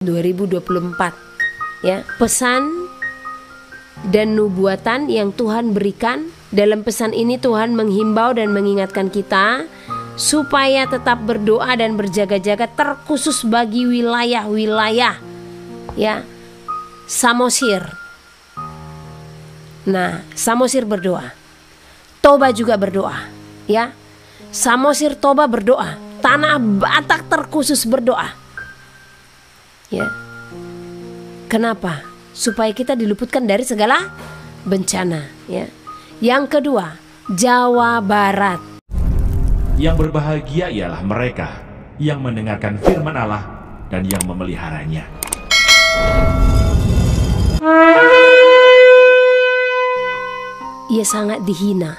2024. Ya, pesan dan nubuatan yang Tuhan berikan. Dalam pesan ini Tuhan menghimbau dan mengingatkan kita supaya tetap berdoa dan berjaga-jaga, terkhusus bagi wilayah-wilayah ya Samosir. Nah, Samosir berdoa, Toba juga berdoa ya. Samosir, Toba berdoa, Tanah Batak terkhusus berdoa ya. Kenapa? Supaya kita diluputkan dari segala bencana ya. Yang kedua, Jawa Barat. Yang berbahagia ialah mereka yang mendengarkan firman Allah dan yang memeliharanya. Ia sangat dihina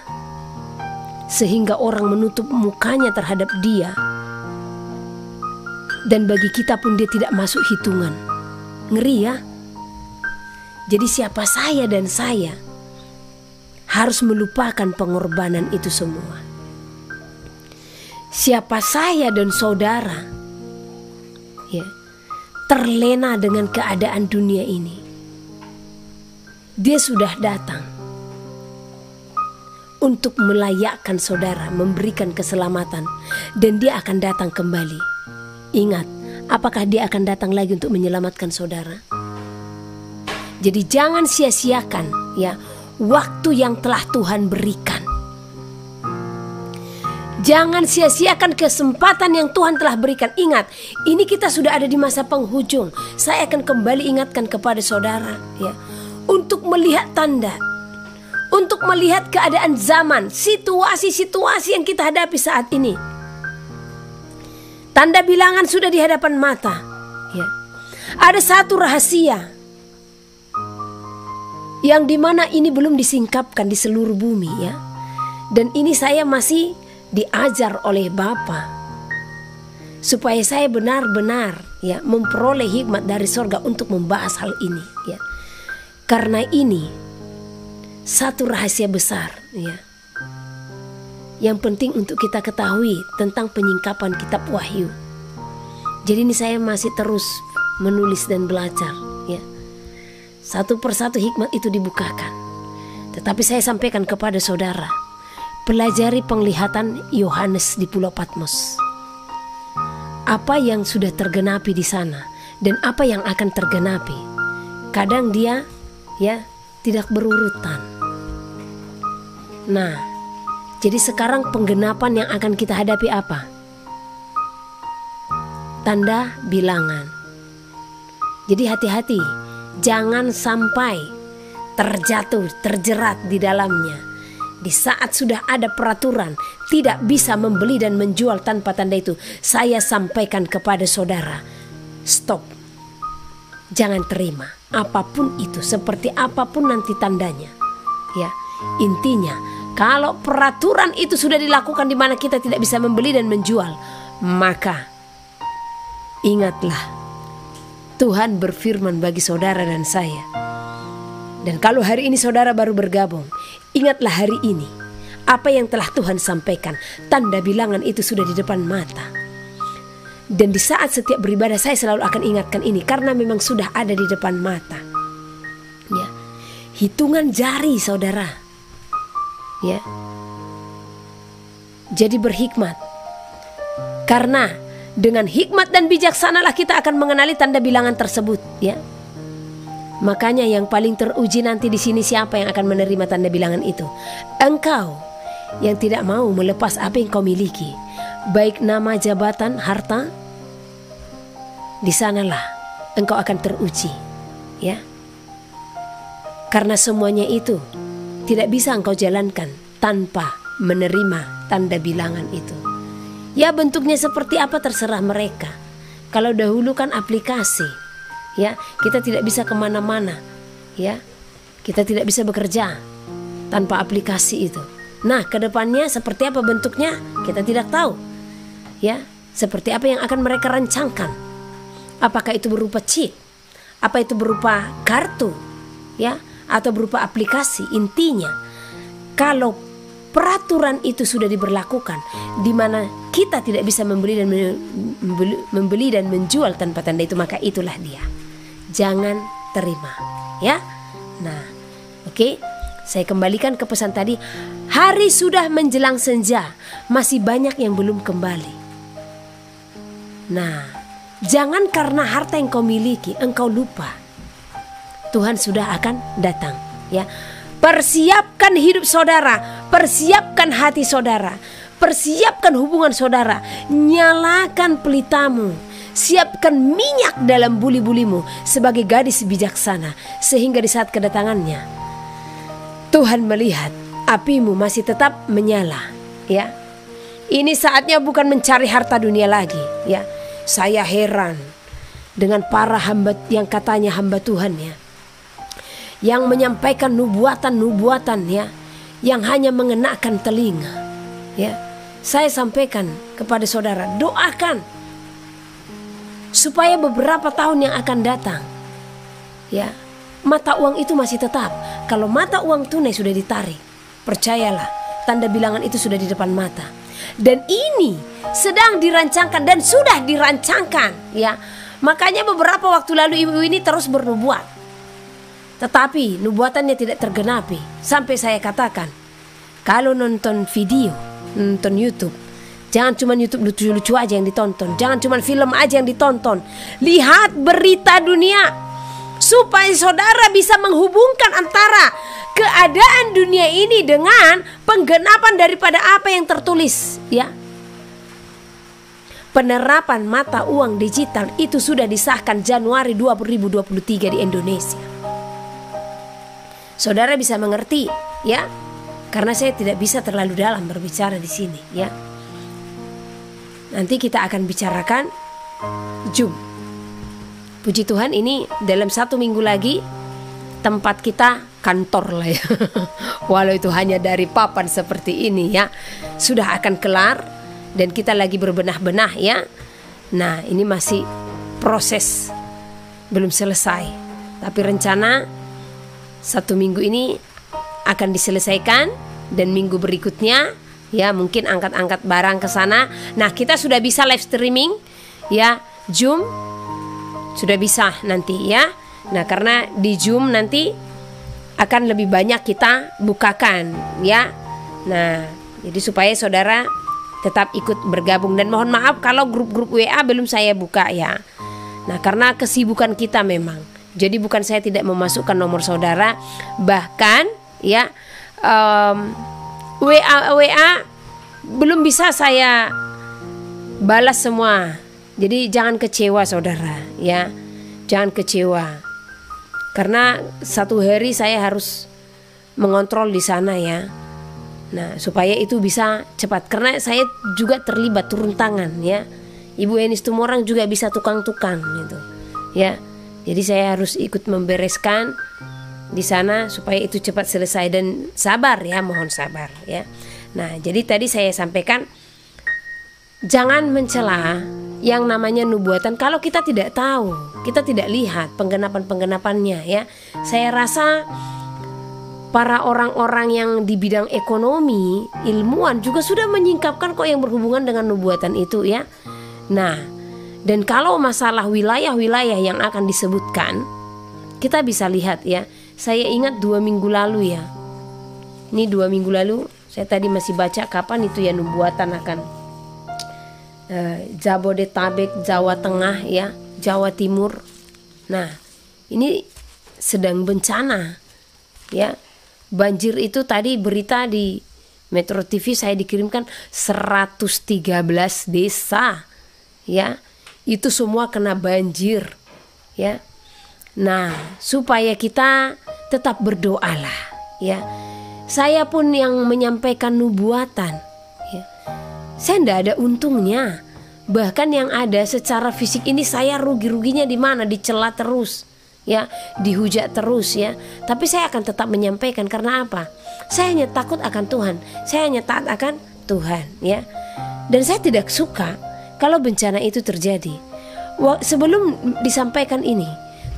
sehingga orang menutup mukanya terhadap dia, dan bagi kita pun dia tidak masuk hitungan. Ngeri ya. Jadi siapa saya dan saya harus melupakan pengorbanan itu semua. Siapa saya dan saudara ya, terlena dengan keadaan dunia ini. Dia sudah datang untuk melayakkan saudara, memberikan keselamatan, dan dia akan datang kembali. Ingat, apakah dia akan datang lagi untuk menyelamatkan saudara? Jadi jangan sia-siakan ya waktu yang telah Tuhan berikan. Jangan sia-siakan kesempatan yang Tuhan telah berikan. Ingat, ini kita sudah ada di masa penghujung. Saya akan kembali ingatkan kepada saudara ya, untuk melihat tanda, untuk melihat keadaan zaman, situasi-situasi yang kita hadapi saat ini. Tanda bilangan sudah di hadapan mata ya. Ada satu rahasia yang dimana ini belum disingkapkan di seluruh bumi ya. Dan ini saya masih diajar oleh Bapa supaya saya benar-benar ya memperoleh hikmat dari sorga untuk membahas hal ini ya. Karena ini satu rahasia besar ya, yang penting untuk kita ketahui tentang penyingkapan kitab Wahyu. Jadi ini saya masih terus menulis dan belajar ya. Satu persatu hikmat itu dibukakan. Tetapi saya sampaikan kepada saudara, pelajari penglihatan Yohanes di Pulau Patmos. Apa yang sudah tergenapi di sana dan apa yang akan tergenapi. Kadang dia ya tidak berurutan. Nah, jadi sekarang penggenapan yang akan kita hadapi apa? Tanda bilangan. Jadi hati-hati, jangan sampai terjatuh, terjerat di dalamnya. Di saat sudah ada peraturan tidak bisa membeli dan menjual tanpa tanda itu, saya sampaikan kepada saudara, stop. Jangan terima apapun itu, seperti apapun nanti tandanya. Ya, intinya kalau peraturan itu sudah dilakukan di mana kita tidak bisa membeli dan menjual, maka ingatlah Tuhan berfirman bagi saudara dan saya. Dan kalau hari ini saudara baru bergabung, ingatlah hari ini apa yang telah Tuhan sampaikan. Tanda bilangan itu sudah di depan mata. Dan di saat setiap beribadah saya selalu akan ingatkan ini, karena memang sudah ada di depan mata. Ya, hitungan jari saudara. Ya, jadi berhikmat, karena dengan hikmat dan bijaksanalah kita akan mengenali tanda bilangan tersebut. Ya, makanya yang paling teruji nanti di sini siapa yang akan menerima tanda bilangan itu? Engkau yang tidak mau melepas apa yang kau miliki, baik nama, jabatan, harta. Di sanalah engkau akan teruji, ya. Karena semuanya itu tidak bisa engkau jalankan tanpa menerima tanda bilangan itu. Ya, bentuknya seperti apa terserah mereka. Kalau dahulu kan aplikasi, ya, kita tidak bisa kemana-mana, ya, kita tidak bisa bekerja tanpa aplikasi itu. Nah, kedepannya seperti apa bentuknya kita tidak tahu, ya. Seperti apa yang akan mereka rancangkan? Apakah itu berupa chip? Apa itu berupa kartu, ya, atau berupa aplikasi? Intinya, kalau peraturan itu sudah diberlakukan, di mana kita tidak bisa membeli dan menjual tanpa tanda itu, maka itulah dia. Jangan terima, ya. Nah, oke. Saya kembalikan ke pesan tadi. Hari sudah menjelang senja, masih banyak yang belum kembali. Nah, jangan karena harta yang kau miliki engkau lupa Tuhan sudah akan datang, ya. Persiapkan hidup saudara, persiapkan hati saudara, persiapkan hubungan saudara, nyalakan pelitamu, siapkan minyak dalam buli-bulimu sebagai gadis bijaksana, sehingga di saat kedatangannya Tuhan melihat apimu masih tetap menyala, ya. Ini saatnya bukan mencari harta dunia lagi, ya. Saya heran dengan para hamba yang katanya hamba Tuhan, ya, yang menyampaikan nubuatan-nubuatan, ya, yang hanya mengenakan telinga, ya. Saya sampaikan kepada saudara, doakan supaya beberapa tahun yang akan datang, ya, mata uang itu masih tetap. Kalau mata uang tunai sudah ditarik, percayalah, tanda bilangan itu sudah di depan mata. Dan ini sedang dirancangkan dan sudah dirancangkan, ya. Makanya beberapa waktu lalu ibu ini terus bernubuat, tetapi nubuatannya tidak tergenapi. Sampai saya katakan, kalau nonton video, nonton YouTube, jangan cuma YouTube lucu-lucu aja yang ditonton, jangan cuma film aja yang ditonton. Lihat berita dunia, supaya saudara bisa menghubungkan antara keadaan dunia ini dengan penggenapan daripada apa yang tertulis, ya. Penerapan mata uang digital itu sudah disahkan Januari 2023 di Indonesia. Saudara bisa mengerti, ya, karena saya tidak bisa terlalu dalam berbicara di sini, ya. Nanti kita akan bicarakan Zoom. Puji Tuhan, ini dalam 1 minggu lagi tempat kita kantor lah, ya. Walau itu hanya dari papan seperti ini, ya, sudah akan kelar dan kita lagi berbenah-benah, ya. Nah, ini masih proses, belum selesai, tapi rencana 1 minggu ini akan diselesaikan dan minggu berikutnya, ya, mungkin angkat-angkat barang ke sana. Nah, kita sudah bisa live streaming, ya, Zoom sudah bisa nanti, ya. Nah, karena di Zoom nanti akan lebih banyak kita bukakan, ya. Nah, jadi supaya saudara tetap ikut bergabung, dan mohon maaf kalau grup-grup WA belum saya buka, ya. Nah, karena kesibukan kita memang. Jadi bukan saya tidak memasukkan nomor saudara, bahkan, ya, WA belum bisa saya balas semua. Jadi jangan kecewa saudara, ya, jangan kecewa. Karena 1 hari saya harus mengontrol di sana, ya. Nah, supaya itu bisa cepat. Karena saya juga terlibat turun tangan, ya. Ibu Enis Tumorang juga bisa tukang-tukang gitu, ya. Jadi saya harus ikut membereskan di sana supaya itu cepat selesai, dan sabar, ya, mohon sabar, ya. Nah, jadi tadi saya sampaikan jangan mencela yang namanya nubuatan kalau kita tidak tahu, kita tidak lihat penggenapan-penggenapannya, ya. Saya rasa para orang-orang yang di bidang ekonomi, ilmuwan juga sudah menyingkapkan kok yang berhubungan dengan nubuatan itu, ya. Nah, dan kalau masalah wilayah-wilayah yang akan disebutkan, kita bisa lihat, ya. Saya ingat 2 minggu lalu, ya. Ini 2 minggu lalu saya tadi masih baca kapan itu, ya, nubuatan akan Jabodetabek, Jawa Tengah, ya, Jawa Timur. Nah, ini sedang bencana, ya. Banjir itu tadi berita di Metro TV saya dikirimkan 113 desa, ya. Itu semua kena banjir, ya. Nah, supaya kita tetap berdoalah, ya. Saya pun yang menyampaikan nubuatan, ya, saya tidak ada untungnya. Bahkan yang ada secara fisik ini saya rugi-ruginya di mana? Dicela terus, ya, dihujat terus, ya. Tapi saya akan tetap menyampaikan, karena apa? Saya hanya takut akan Tuhan, saya hanya taat akan Tuhan, ya. Dan saya tidak suka kalau bencana itu terjadi. Sebelum disampaikan ini,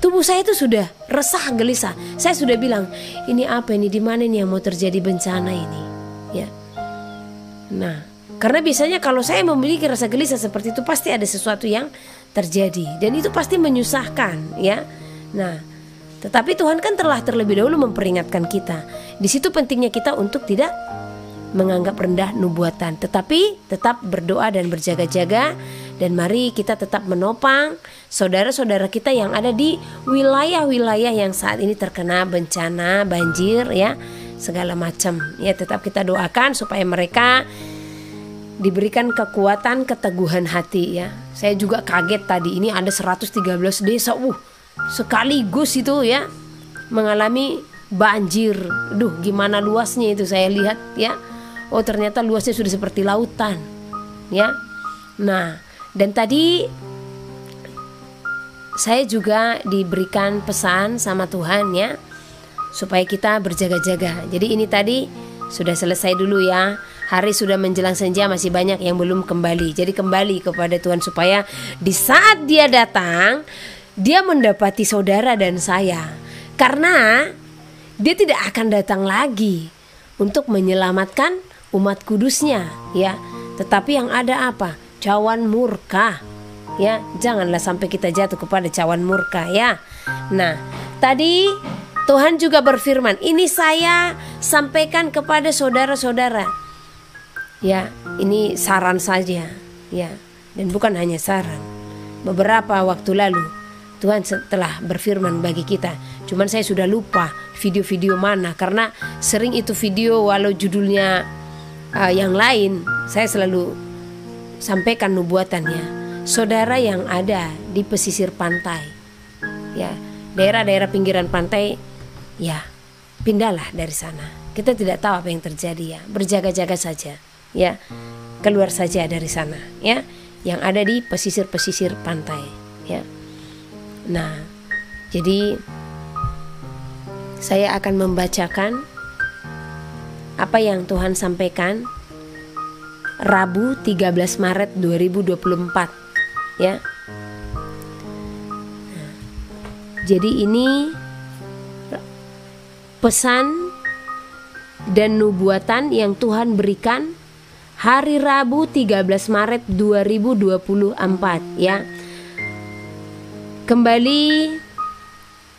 tubuh saya itu sudah resah gelisah. Saya sudah bilang, ini apa ini, di mana ini yang mau terjadi bencana ini, ya. Nah, Karena biasanya kalau saya memiliki rasa gelisah seperti itu, pasti ada sesuatu yang terjadi dan itu pasti menyusahkan, ya. Nah, tetapi Tuhan kan telah terlebih dahulu memperingatkan kita. Di situ pentingnya kita untuk tidak menganggap rendah nubuatan, tetapi tetap berdoa dan berjaga-jaga. Dan mari kita tetap menopang saudara-saudara kita yang ada di wilayah-wilayah yang saat ini terkena bencana, banjir, ya, segala macam. Ya, tetap kita doakan supaya mereka diberikan kekuatan, keteguhan hati, ya. Saya juga kaget tadi, ini ada 113 desa, sekaligus itu, ya, mengalami banjir. Duh, gimana luasnya itu saya lihat, ya. Oh, ternyata luasnya sudah seperti lautan, ya. Nah, dan tadi saya juga diberikan pesan sama Tuhan, ya, supaya kita berjaga-jaga. Jadi ini tadi sudah selesai dulu, ya. Hari sudah menjelang senja, masih banyak yang belum kembali. Jadi kembali kepada Tuhan supaya di saat Dia datang, Dia mendapati saudara dan saya. Karena Dia tidak akan datang lagi untuk menyelamatkan umat kudusnya, ya. Tetapi yang ada apa? Cawan murka, ya. Janganlah sampai kita jatuh kepada cawan murka, ya. Nah, tadi Tuhan juga berfirman, ini saya sampaikan kepada saudara-saudara, ya. Ini saran saja, ya, dan bukan hanya saran. Beberapa waktu lalu Tuhan telah berfirman bagi kita, cuman saya sudah lupa video-video mana, karena sering itu video walau judulnya yang lain, saya selalu sampaikan nubuatannya. Saudara yang ada di pesisir pantai, ya, daerah-daerah pinggiran pantai, ya, pindahlah dari sana. Kita tidak tahu apa yang terjadi, ya. Berjaga-jaga saja, ya. Keluar saja dari sana, ya, yang ada di pesisir-pesisir pantai, ya. Nah, jadi saya akan membacakan apa yang Tuhan sampaikan Rabu 13 Maret 2024, ya. Nah, jadi ini pesan dan nubuatan yang Tuhan berikan hari Rabu 13 Maret 2024, ya. Kembali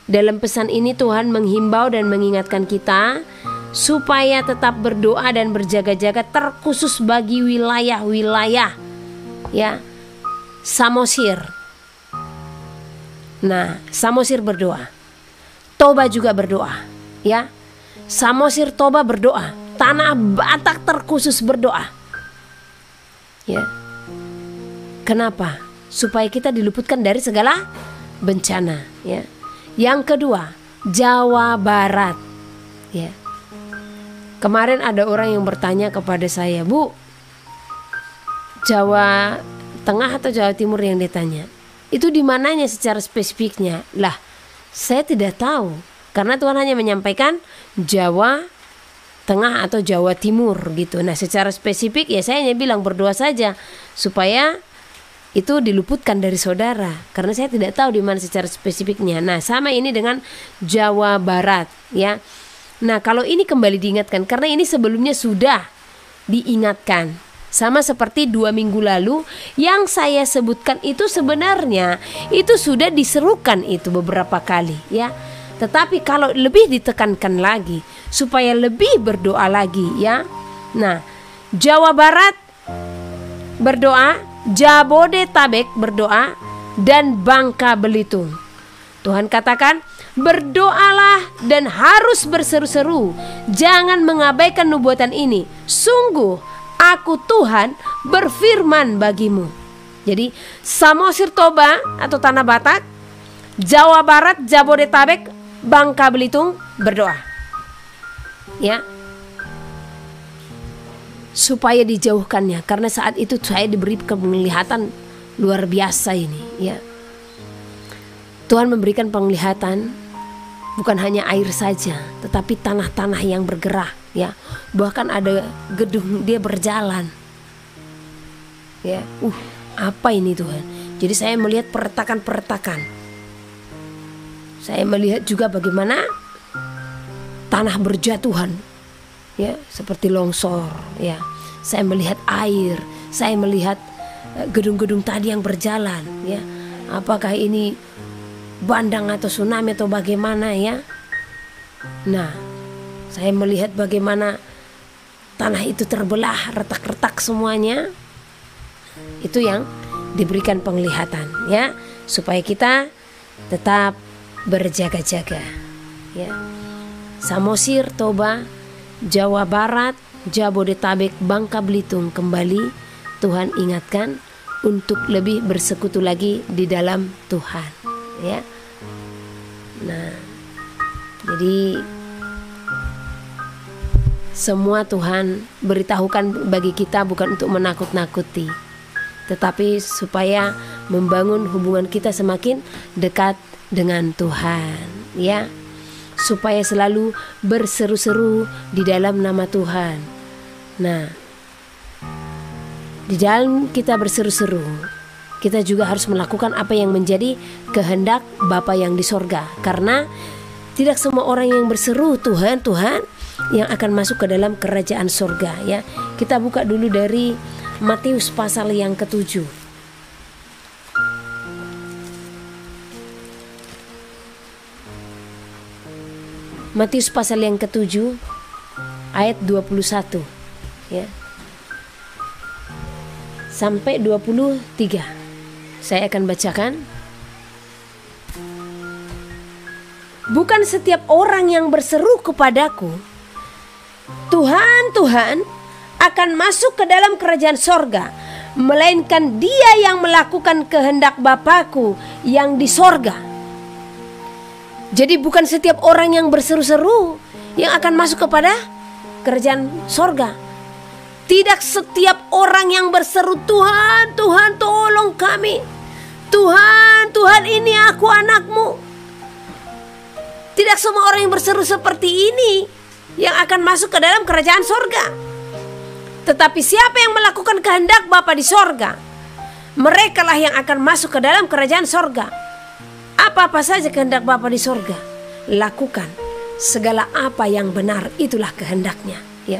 dalam pesan ini Tuhan menghimbau dan mengingatkan kita supaya tetap berdoa dan berjaga-jaga, terkhusus bagi wilayah-wilayah, ya, Samosir. Nah, Samosir berdoa, Toba juga berdoa, ya. Samosir, Toba berdoa, Tanah Batak terkhusus berdoa, ya. Kenapa? Supaya kita diluputkan dari segala bencana, ya. Yang kedua, Jawa Barat, ya. Kemarin ada orang yang bertanya kepada saya, Bu, Jawa Tengah atau Jawa Timur yang ditanya? Itu di mananya secara spesifiknya? Lah, saya tidak tahu, karena Tuhan hanya menyampaikan Jawa Tengah atau Jawa Timur gitu. Nah, secara spesifik ya saya hanya bilang berdoa saja supaya itu diluputkan dari saudara, karena saya tidak tahu di mana secara spesifiknya. Nah, sama ini dengan Jawa Barat, ya. Nah, kalau ini kembali diingatkan, karena ini sebelumnya sudah diingatkan. Sama seperti 2 minggu lalu yang saya sebutkan itu sebenarnya itu sudah diserukan itu beberapa kali, ya. Tetapi kalau lebih ditekankan lagi supaya lebih berdoa lagi, ya. Nah, Jawa Barat berdoa, Jabodetabek berdoa, dan Bangka Belitung. Tuhan katakan, berdoalah dan harus berseru-seru. Jangan mengabaikan nubuatan ini. Sungguh aku Tuhan berfirman bagimu. Jadi Samosir, Toba atau Tanah Batak, Jawa Barat, Jabodetabek, Bangka Belitung berdoa, ya, supaya dijauhkannya. Karena saat itu saya diberi penglihatan luar biasa ini, ya. Tuhan memberikan penglihatan bukan hanya air saja, tetapi tanah-tanah yang bergerak, ya. Bahkan ada gedung dia berjalan, ya. Apa ini Tuhan? Jadi saya melihat peretakan-peretakan. Saya melihat juga bagaimana tanah berjatuhan, ya, seperti longsor, ya. Saya melihat air, saya melihat gedung-gedung tadi yang berjalan, ya. Apakah ini bandang atau tsunami atau bagaimana, ya? Nah, saya melihat bagaimana tanah itu terbelah, retak-retak semuanya. Itu yang diberikan penglihatan, ya, supaya kita tetap berjaga-jaga, ya. Samosir, Toba, Jawa Barat, Jabodetabek, Bangka Belitung kembali Tuhan ingatkan untuk lebih bersekutu lagi di dalam Tuhan, ya. Nah, jadi semua Tuhan beritahukan bagi kita bukan untuk menakut-nakuti, tetapi supaya membangun hubungan kita semakin dekat dengan Tuhan, ya. Supaya selalu berseru-seru di dalam nama Tuhan. Nah, di dalam kita berseru-seru, kita juga harus melakukan apa yang menjadi kehendak Bapa yang di sorga. Karena tidak semua orang yang berseru Tuhan, Tuhan, yang akan masuk ke dalam kerajaan sorga, ya. Kita buka dulu dari Matius pasal yang ke-7. Matius pasal yang ke-7 ayat 21, ya, sampai 23. Saya akan bacakan. Bukan setiap orang yang berseru kepadaku, Tuhan, Tuhan, akan masuk ke dalam kerajaan sorga, melainkan dia yang melakukan kehendak Bapakku yang di sorga. Jadi bukan setiap orang yang berseru-seru yang akan masuk kepada kerajaan sorga. Tidak setiap orang yang berseru, Tuhan, Tuhan, tolong kami. Tuhan, Tuhan, ini aku anakmu. Tidak semua orang yang berseru seperti ini yang akan masuk ke dalam kerajaan sorga. Tetapi siapa yang melakukan kehendak Bapa di sorga, merekalah yang akan masuk ke dalam kerajaan sorga. Apa-apa saja kehendak Bapa di sorga, lakukan. Segala apa yang benar, itulah kehendaknya, ya.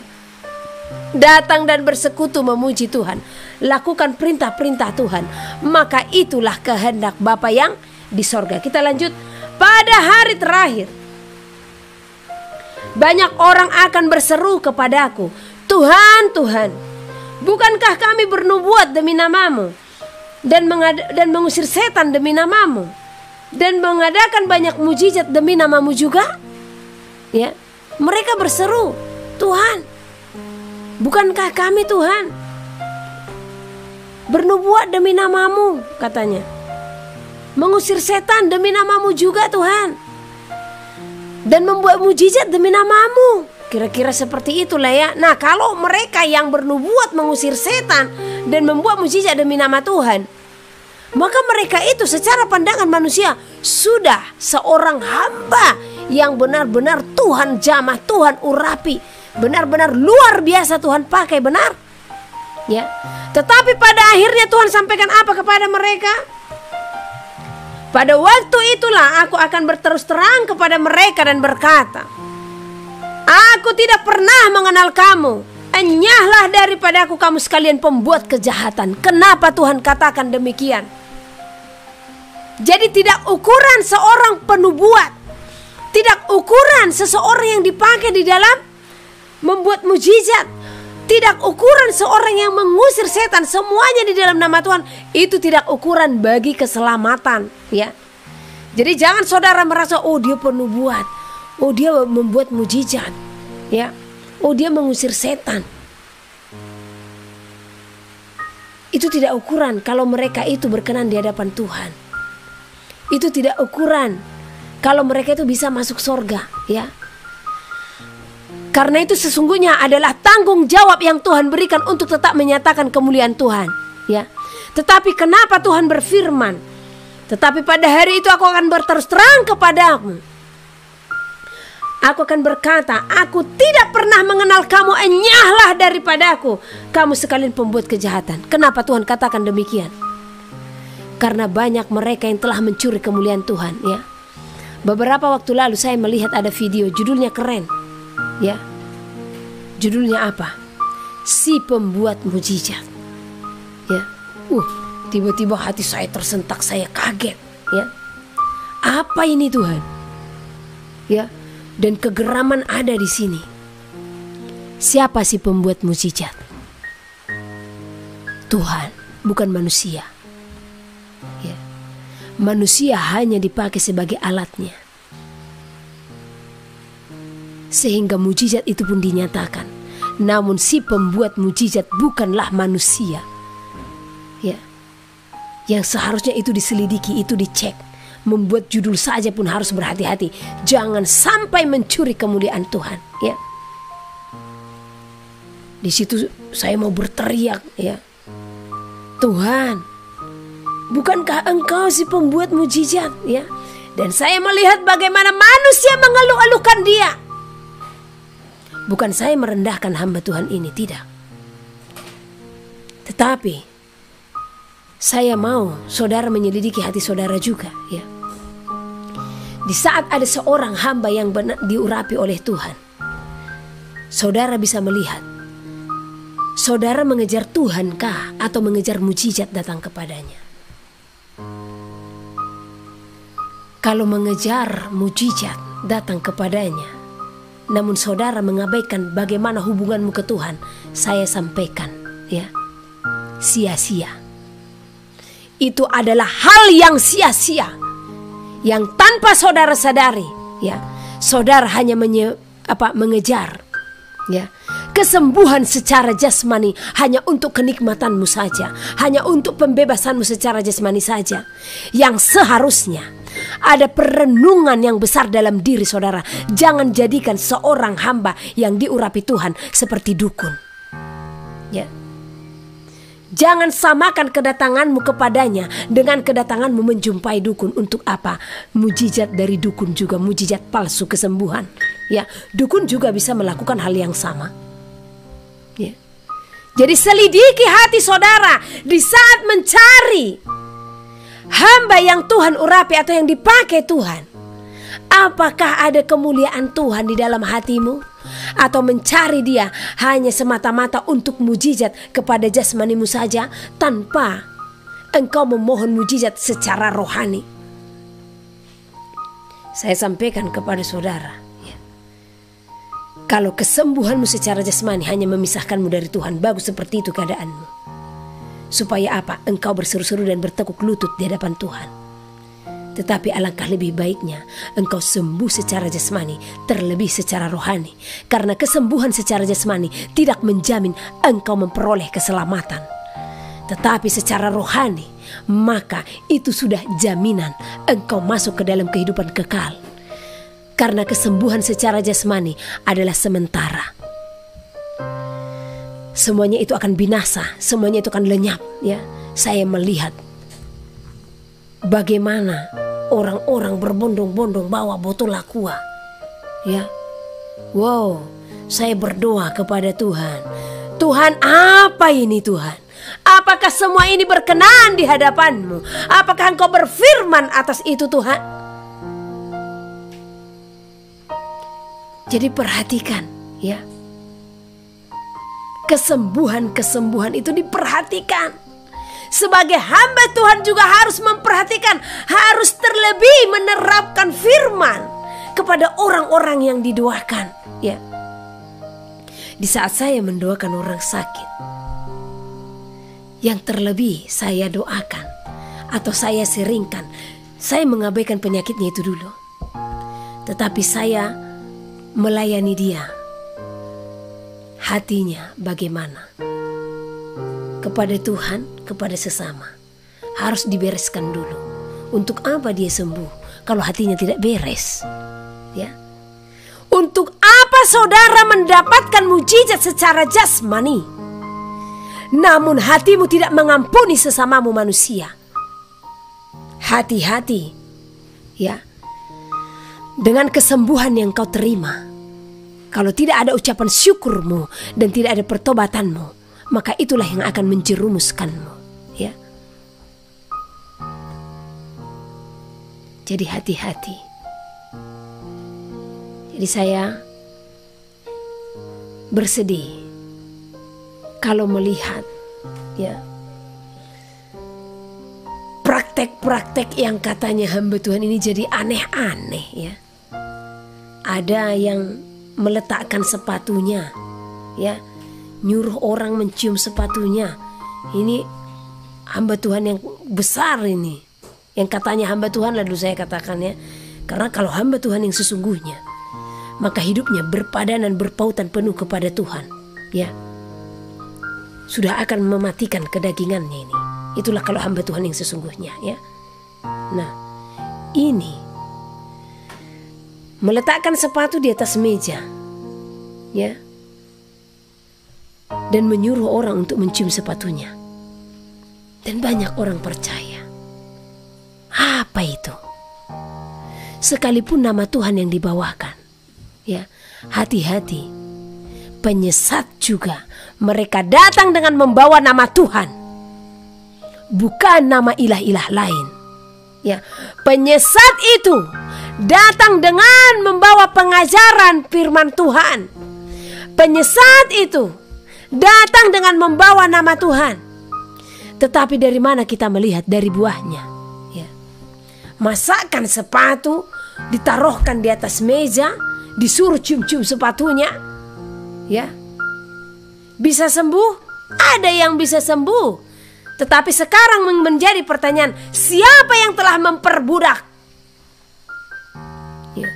Datang dan bersekutu memuji Tuhan, lakukan perintah-perintah Tuhan, maka itulah kehendak Bapa yang di sorga. Kita lanjut. Pada hari terakhir, banyak orang akan berseru kepadaku, Tuhan, Tuhan, bukankah kami bernubuat demi namamu dan mengusir setan demi namamu dan mengadakan banyak mujizat demi namamu juga? Ya, mereka berseru, Tuhan, bukankah kami, Tuhan, bernubuat demi namamu, katanya, mengusir setan demi namamu juga, Tuhan, dan membuat mujizat demi namamu. Kira-kira seperti itulah, ya. Nah, kalau mereka yang bernubuat mengusir setan dan membuat mujizat demi nama Tuhan, maka mereka itu secara pandangan manusia sudah seorang hamba yang benar-benar Tuhan jamah, Tuhan urapi, benar-benar luar biasa Tuhan pakai, benar, ya. Tetapi pada akhirnya Tuhan sampaikan apa kepada mereka? Pada waktu itulah aku akan berterus terang kepada mereka dan berkata, aku tidak pernah mengenal kamu. Enyahlah daripada aku kamu sekalian pembuat kejahatan. Kenapa Tuhan katakan demikian? Jadi tidak ukuran seorang penubuat, tidak ukuran seseorang yang dipakai di dalam membuat mujizat, tidak ukuran seorang yang mengusir setan, semuanya di dalam nama Tuhan. Itu tidak ukuran bagi keselamatan, ya. Jadi jangan saudara merasa, oh dia penubuat, oh dia membuat mujizat, ya, oh dia mengusir setan. Itu tidak ukuran kalau mereka itu berkenan di hadapan Tuhan. Itu tidak ukuran kalau mereka itu bisa masuk surga, ya. Karena itu sesungguhnya adalah tanggung jawab yang Tuhan berikan untuk tetap menyatakan kemuliaan Tuhan, ya. Tetapi kenapa Tuhan berfirman, tetapi pada hari itu aku akan berterus terang kepadamu. Aku akan berkata, aku tidak pernah mengenal kamu, enyahlah daripadaku, kamu sekalian pembuat kejahatan. Kenapa Tuhan katakan demikian? Karena banyak mereka yang telah mencuri kemuliaan Tuhan, ya. Beberapa waktu lalu saya melihat ada video, judulnya keren, ya. Judulnya apa? Si Pembuat Mujizat. Ya. Tiba-tiba hati saya tersentak, saya kaget, ya. Apa ini Tuhan? Ya. Dan kegeraman ada di sini. Siapa si pembuat mujizat? Tuhan, bukan manusia. Ya. Manusia hanya dipakai sebagai alatnya. Sehingga mujizat itu pun dinyatakan. Namun si pembuat mujizat bukanlah manusia. Ya. Yang seharusnya itu diselidiki, itu dicek. Membuat judul saja pun harus berhati-hati. Jangan sampai mencuri kemuliaan Tuhan, ya. Di situ saya mau berteriak, ya. Tuhan, bukankah Engkau si pembuat mujizat, ya? Dan saya melihat bagaimana manusia mengeluh-elukan Dia. Bukan saya merendahkan hamba Tuhan ini, tidak. Tetapi saya mau saudara menyelidiki hati saudara juga, ya. Di saat ada seorang hamba yang benar diurapi oleh Tuhan, saudara bisa melihat, saudara mengejar Tuhan kah atau mengejar mujizat datang kepadanya? Kalau mengejar mujizat datang kepadanya, namun saudara mengabaikan bagaimana hubunganmu ke Tuhan, saya sampaikan, ya, sia-sia. Itu adalah hal yang sia-sia, yang tanpa saudara sadari, ya. Saudara hanya mengejar, ya, kesembuhan secara jasmani hanya untuk kenikmatanmu saja, hanya untuk pembebasanmu secara jasmani saja. Yang seharusnya ada perenungan yang besar dalam diri saudara. Jangan jadikan seorang hamba yang diurapi Tuhan seperti dukun, ya. Jangan samakan kedatanganmu kepadanya dengan kedatanganmu menjumpai dukun. Untuk apa? Mujizat dari dukun juga mujizat palsu kesembuhan. Ya, dukun juga bisa melakukan hal yang sama. Ya. Jadi selidiki hati saudara di saat mencari hamba yang Tuhan urapi atau yang dipakai Tuhan. Apakah ada kemuliaan Tuhan di dalam hatimu? Atau mencari Dia hanya semata-mata untuk mujizat kepada jasmanimu saja, tanpa engkau memohon mujizat secara rohani? Saya sampaikan kepada saudara, ya, kalau kesembuhanmu secara jasmani hanya memisahkanmu dari Tuhan, bagus seperti itu keadaanmu. Supaya apa? Engkau berseru-seru dan bertekuk lutut di hadapan Tuhan. Tetapi alangkah lebih baiknya engkau sembuh secara jasmani, terlebih secara rohani. Karena kesembuhan secara jasmani tidak menjamin engkau memperoleh keselamatan. Tetapi secara rohani, maka itu sudah jaminan engkau masuk ke dalam kehidupan kekal. Karena kesembuhan secara jasmani adalah sementara. Semuanya itu akan binasa, semuanya itu akan lenyap, ya. Saya melihat bagaimana orang-orang berbondong-bondong bawa botol aqua, ya. Wow, saya berdoa kepada Tuhan. Tuhan, apa ini Tuhan? Apakah semua ini berkenan di hadapan-Mu? Apakah Engkau berfirman atas itu Tuhan? Jadi perhatikan, ya. Kesembuhan-kesembuhan itu diperhatikan. Sebagai hamba Tuhan juga harus memperhatikan, harus terlebih menerapkan firman kepada orang-orang yang didoakan, ya. Di saat saya mendoakan orang sakit, yang terlebih saya doakan atau saya seringkan, saya mengabaikan penyakitnya itu dulu. Tetapi saya melayani dia. Hatinya bagaimana? Kepada Tuhan, kepada sesama, harus dibereskan dulu. Untuk apa dia sembuh kalau hatinya tidak beres, ya? Untuk apa saudara mendapatkan mujizat secara jasmani, namun hatimu tidak mengampuni sesamamu manusia? Hati-hati, ya, dengan kesembuhan yang kau terima. Kalau tidak ada ucapan syukurmu dan tidak ada pertobatanmu, maka itulah yang akan menjerumuskanmu, ya. Jadi hati-hati. Jadi saya bersedih kalau melihat ya praktek-praktek yang katanya hamba Tuhan ini jadi aneh-aneh ya. Ada yang meletakkan sepatunya ya, nyuruh orang mencium sepatunya. Ini hamba Tuhan yang besar ini, yang katanya hamba Tuhan, lalu saya katakan ya, karena kalau hamba Tuhan yang sesungguhnya, maka hidupnya berpadanan berpautan penuh kepada Tuhan ya, sudah akan mematikan kedagingannya ini. Itulah kalau hamba Tuhan yang sesungguhnya ya. Nah, ini meletakkan sepatu di atas meja ya, dan menyuruh orang untuk mencium sepatunya. Dan banyak orang percaya. Apa itu? Sekalipun nama Tuhan yang dibawakan ya, hati-hati. Penyesat juga mereka datang dengan membawa nama Tuhan, bukan nama ilah-ilah lain ya. Penyesat itu datang dengan membawa pengajaran firman Tuhan. Penyesat itu datang dengan membawa nama Tuhan. Tetapi dari mana kita melihat? Dari buahnya ya. Masakan sepatu ditaruhkan di atas meja, disuruh cium-cium sepatunya ya. Bisa sembuh? Ada yang bisa sembuh. Tetapi sekarang menjadi pertanyaan, siapa yang telah memperbudak ya.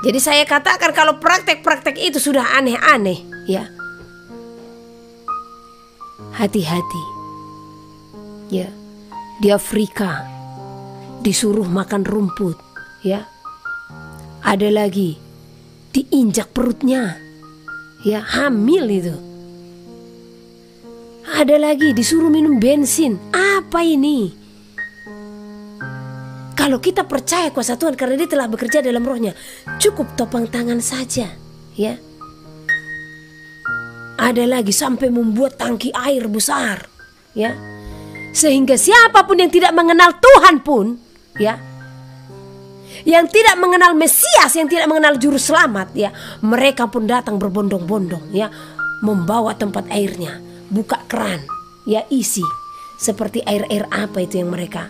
Jadi saya katakan kalau praktek-praktek itu sudah aneh-aneh ya, hati-hati ya. Di Afrika disuruh makan rumput ya. Ada lagi diinjak perutnya ya, hamil itu. Ada lagi disuruh minum bensin. Apa ini? Kalau kita percaya kuasa Tuhan karena Dia telah bekerja dalam rohnya, cukup topang tangan saja ya. Ada lagi sampai membuat tangki air besar ya, sehingga siapapun yang tidak mengenal Tuhan pun ya, yang tidak mengenal Mesias, yang tidak mengenal juru selamat ya, mereka pun datang berbondong-bondong ya, membawa tempat airnya, buka keran ya, isi. Seperti air-air apa itu yang mereka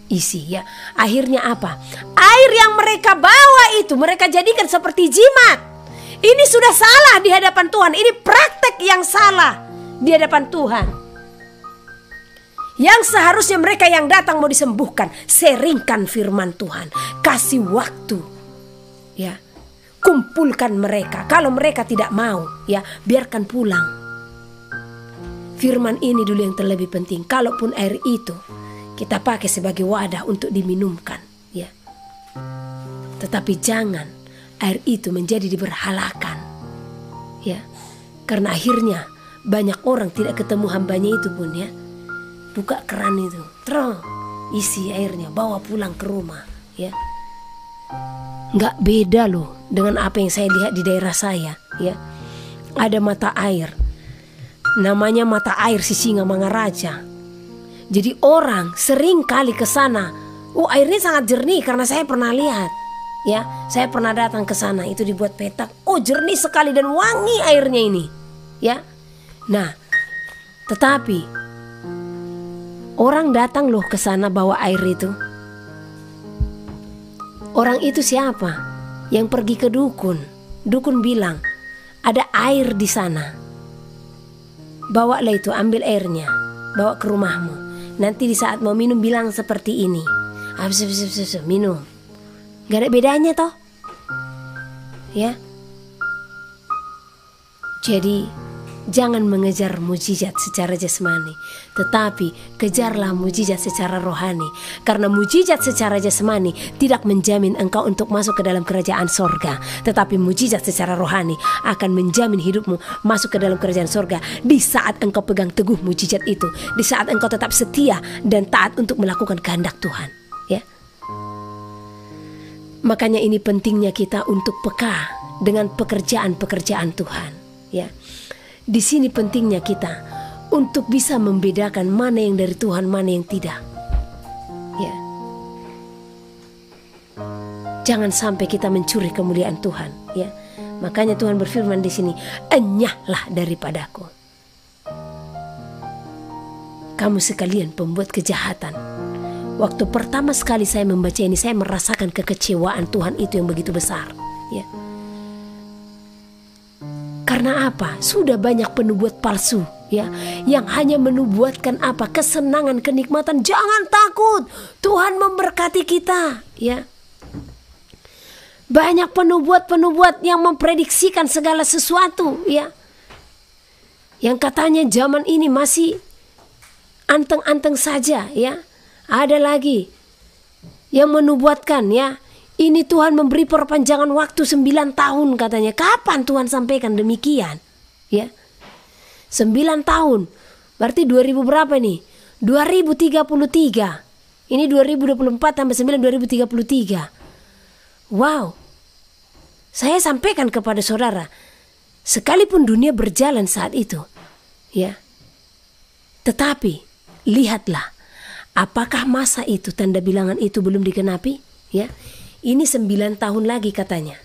isi ya. Akhirnya apa? Air yang mereka bawa itu mereka jadikan seperti jimat. Ini sudah salah di hadapan Tuhan. Ini praktek yang salah di hadapan Tuhan. Yang seharusnya mereka yang datang mau disembuhkan, seringkan firman Tuhan, kasih waktu ya, kumpulkan mereka. Kalau mereka tidak mau ya, biarkan pulang. Firman ini dulu yang terlebih penting. Kalaupun air itu kita pakai sebagai wadah untuk diminumkan ya, tetapi jangan air itu menjadi diberhalakan ya, karena akhirnya banyak orang tidak ketemu hambanya itu pun ya. Buka keran itu, terus isi airnya, bawa pulang ke rumah ya. Nggak beda loh dengan apa yang saya lihat di daerah saya ya. Ada mata air, namanya mata air Sisingamangaraja. Jadi orang sering kali ke sana. Airnya sangat jernih karena saya pernah lihat ya. Saya pernah datang ke sana, itu dibuat petak. Jernih sekali dan wangi airnya ini ya. Nah, tetapi orang datang loh ke sana bawa air itu. Orang itu siapa? Yang pergi ke dukun. Dukun bilang, ada air di sana. Bawalah itu, ambil airnya, bawa ke rumahmu. Nanti di saat mau minum bilang seperti ini. Minum. Gak ada bedanya toh. Ya. Jadi jangan mengejar mujizat secara jasmani, tetapi kejarlah mujizat secara rohani. Karena mujizat secara jasmani tidak menjamin engkau untuk masuk ke dalam kerajaan sorga, tetapi mujizat secara rohani akan menjamin hidupmu masuk ke dalam kerajaan sorga. Di saat engkau pegang teguh mujizat itu, di saat engkau tetap setia dan taat untuk melakukan kehendak Tuhan ya. Makanya ini pentingnya kita untuk peka dengan pekerjaan-pekerjaan Tuhan ya. Di sini pentingnya kita untuk bisa membedakan mana yang dari Tuhan, mana yang tidak. Ya. Jangan sampai kita mencuri kemuliaan Tuhan, ya. Makanya Tuhan berfirman di sini, enyahlah daripadaku. Kamu sekalian pembuat kejahatan. Waktu pertama sekali saya membaca ini, saya merasakan kekecewaan Tuhan itu yang begitu besar. Ya. Karena apa? Sudah banyak penubuat palsu, ya, yang hanya menubuatkan apa? Kesenangan, kenikmatan. Jangan takut, Tuhan memberkati kita, ya. Banyak penubuat-penubuat yang memprediksikan segala sesuatu, ya. Yang katanya zaman ini masih anteng-anteng saja, ya. Ada lagi yang menubuatkan, ya, ini Tuhan memberi perpanjangan waktu 9 tahun katanya. Kapan Tuhan sampaikan demikian? Ya. 9 tahun. Berarti 2000 berapa nih? 2033. Ini 2024 tambah 9 2033. Wow. Saya sampaikan kepada saudara, sekalipun dunia berjalan saat itu, ya. Tetapi lihatlah, apakah masa itu, tanda bilangan itu belum digenapi? Ya, ini 9 tahun lagi katanya.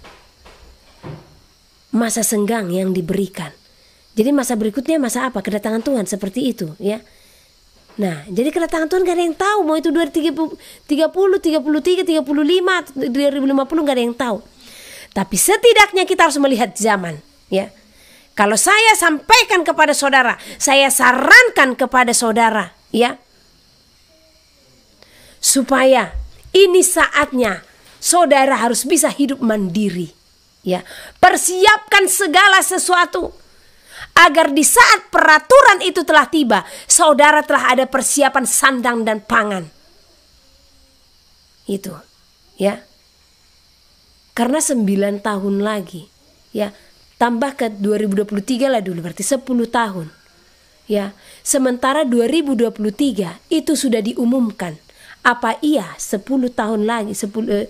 Masa senggang yang diberikan. Jadi masa berikutnya masa apa? Kedatangan Tuhan seperti itu, ya. Nah, jadi kedatangan Tuhan gak ada yang tahu. Mau itu 2030, 33, 35, 2050 gak ada yang tahu. Tapi setidaknya kita harus melihat zaman, ya. Kalau saya sampaikan kepada saudara, saya sarankan kepada saudara, ya, supaya ini saatnya saudara harus bisa hidup mandiri, ya. Persiapkan segala sesuatu agar di saat peraturan itu telah tiba, saudara telah ada persiapan sandang dan pangan. Itu, ya. Karena 9 tahun lagi, ya. Tambah ke 2023 lah dulu, berarti 10 tahun. Ya, sementara 2023 itu sudah diumumkan. Apa iya 10 tahun lagi, 10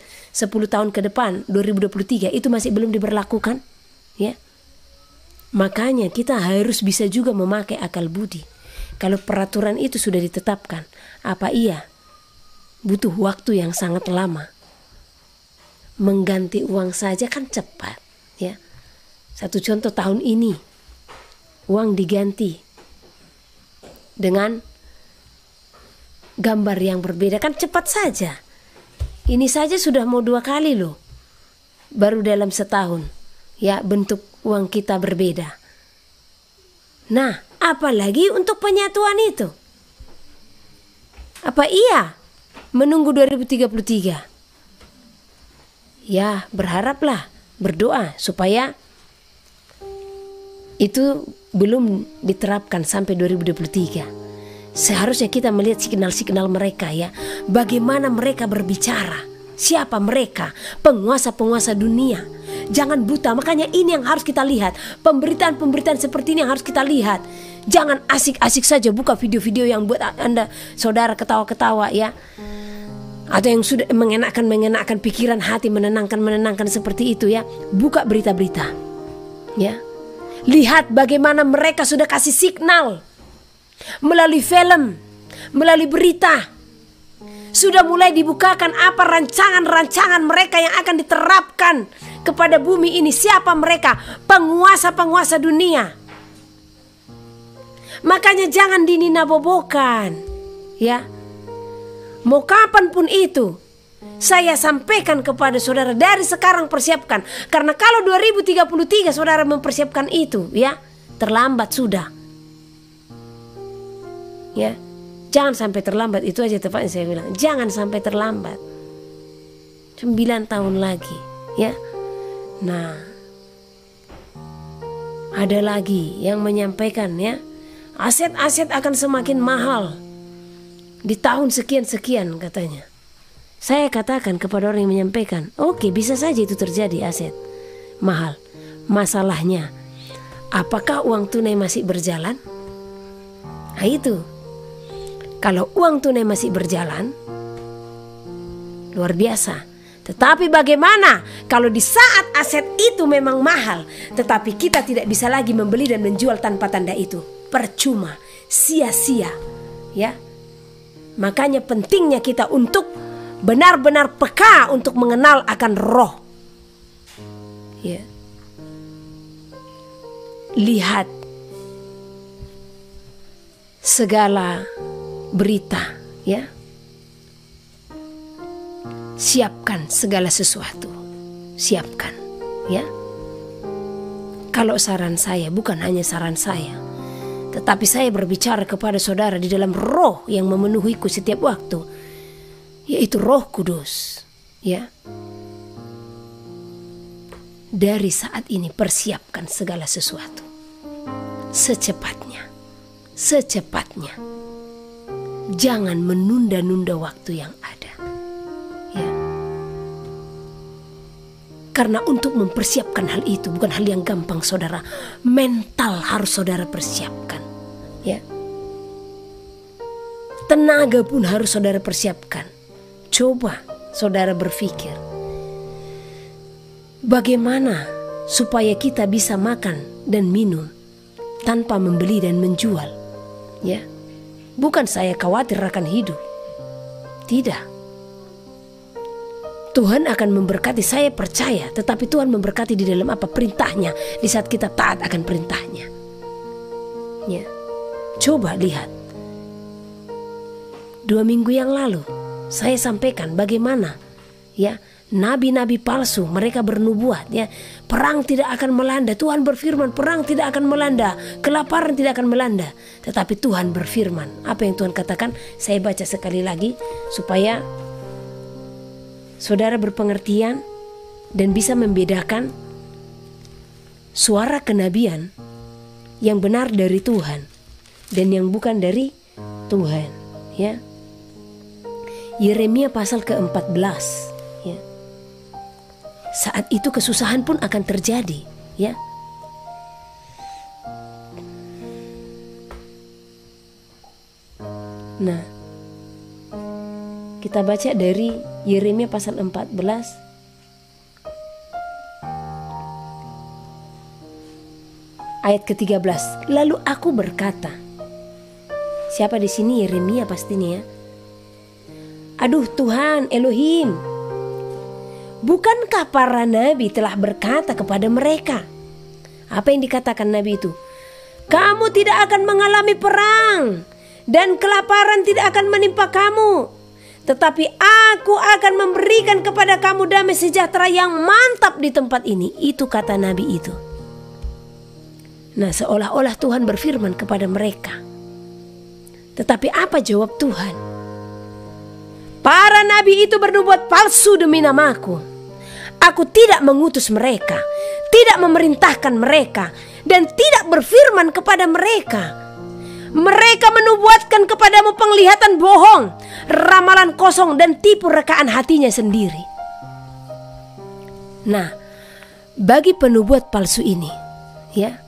tahun ke depan 2023 itu masih belum diberlakukan? Ya. Makanya kita harus bisa juga memakai akal budi. Kalau peraturan itu sudah ditetapkan, apa iya butuh waktu yang sangat lama? Mengganti uang saja kan cepat, ya. Satu contoh tahun ini, uang diganti dengan gambar yang berbeda kan cepat saja. Ini saja sudah mau 2 kali loh, baru dalam setahun, ya, bentuk uang kita berbeda. Nah, apalagi untuk penyatuan itu? Apa iya menunggu 2033? Ya, berharaplah, berdoa supaya itu belum diterapkan sampai 2023. Seharusnya kita melihat signal-signal mereka, ya. Bagaimana mereka berbicara. Siapa mereka? Penguasa-penguasa dunia. Jangan buta, makanya ini yang harus kita lihat. Pemberitaan-pemberitaan seperti ini yang harus kita lihat. Jangan asik-asik saja buka video-video yang buat Anda, saudara, ketawa-ketawa, ya. Atau yang sudah mengenakan pikiran hati, menenangkan seperti itu, ya. Buka berita-berita, ya. Lihat bagaimana mereka sudah kasih signal melalui film, melalui berita. Sudah mulai dibukakan apa rancangan-rancangan mereka yang akan diterapkan kepada bumi ini. Siapa mereka? Penguasa-penguasa dunia. Makanya jangan dininabobokan, ya. Mau kapanpun itu, saya sampaikan kepada saudara dari sekarang persiapkan. Karena kalau 2033 saudara mempersiapkan itu, ya, terlambat sudah. Ya, jangan sampai terlambat, itu aja tepatnya saya bilang. Jangan sampai terlambat. 9 tahun lagi, ya. Nah, ada lagi yang menyampaikan, ya, aset-aset akan semakin mahal di tahun sekian-sekian katanya. Saya katakan kepada orang yang menyampaikan, oke, bisa saja itu terjadi, aset mahal. Masalahnya, apakah uang tunai masih berjalan? Nah itu. Kalau uang tunai masih berjalan, luar biasa. Tetapi bagaimana kalau di saat aset itu memang mahal, tetapi kita tidak bisa lagi membeli dan menjual tanpa tanda itu? Percuma, sia-sia, ya. Makanya pentingnya kita untuk benar-benar peka untuk mengenal akan roh, ya. lihat segala berita, ya. Siapkan segala sesuatu. Siapkan, ya. Kalau saran saya, bukan hanya saran saya, tetapi saya berbicara kepada saudara di dalam roh yang memenuhiku setiap waktu, yaitu Roh Kudus, ya. Dari saat ini persiapkan segala sesuatu secepatnya. Secepatnya. Jangan menunda-nunda waktu yang ada, ya. Karena untuk mempersiapkan hal itu bukan hal yang gampang, saudara. Mental harus saudara persiapkan, ya. Tenaga pun harus saudara persiapkan. Coba saudara berpikir, bagaimana supaya kita bisa makan dan minum tanpa membeli dan menjual, ya. Bukan saya khawatir akan hidup, tidak. Tuhan akan memberkati, saya percaya. Tetapi Tuhan memberkati di dalam apa? Perintahnya. Di saat kita taat akan perintahnya, ya. Coba lihat, 2 minggu yang lalu saya sampaikan bagaimana, ya, nabi-nabi palsu mereka bernubuat, ya, perang tidak akan melanda. Tuhan berfirman perang tidak akan melanda, kelaparan tidak akan melanda. Tetapi Tuhan berfirman, apa yang Tuhan katakan? Saya baca sekali lagi supaya saudara berpengertian dan bisa membedakan suara kenabian yang benar dari Tuhan dan yang bukan dari Tuhan, ya. Yeremia pasal ke-14, ya. Saat itu kesusahan pun akan terjadi, ya. Nah, kita baca dari Yeremia pasal 14 ayat ke-13. Lalu aku berkata, siapa di sini? Yeremia pastinya, ya. Aduh Tuhan Elohim, bukankah para nabi telah berkata kepada mereka? Apa yang dikatakan nabi itu? Kamu tidak akan mengalami perang dan kelaparan tidak akan menimpa kamu, tetapi aku akan memberikan kepada kamu damai sejahtera yang mantap di tempat ini. Itu kata nabi itu. Nah, seolah-olah Tuhan berfirman kepada mereka. Tetapi apa jawab Tuhan? Para nabi itu bernubuat palsu demi namaku. Aku tidak mengutus mereka, tidak memerintahkan mereka, dan tidak berfirman kepada mereka. Mereka menubuatkan kepadamu penglihatan bohong, ramalan kosong, dan tipu rekaan hatinya sendiri. Nah, bagi penubuat palsu ini, ya,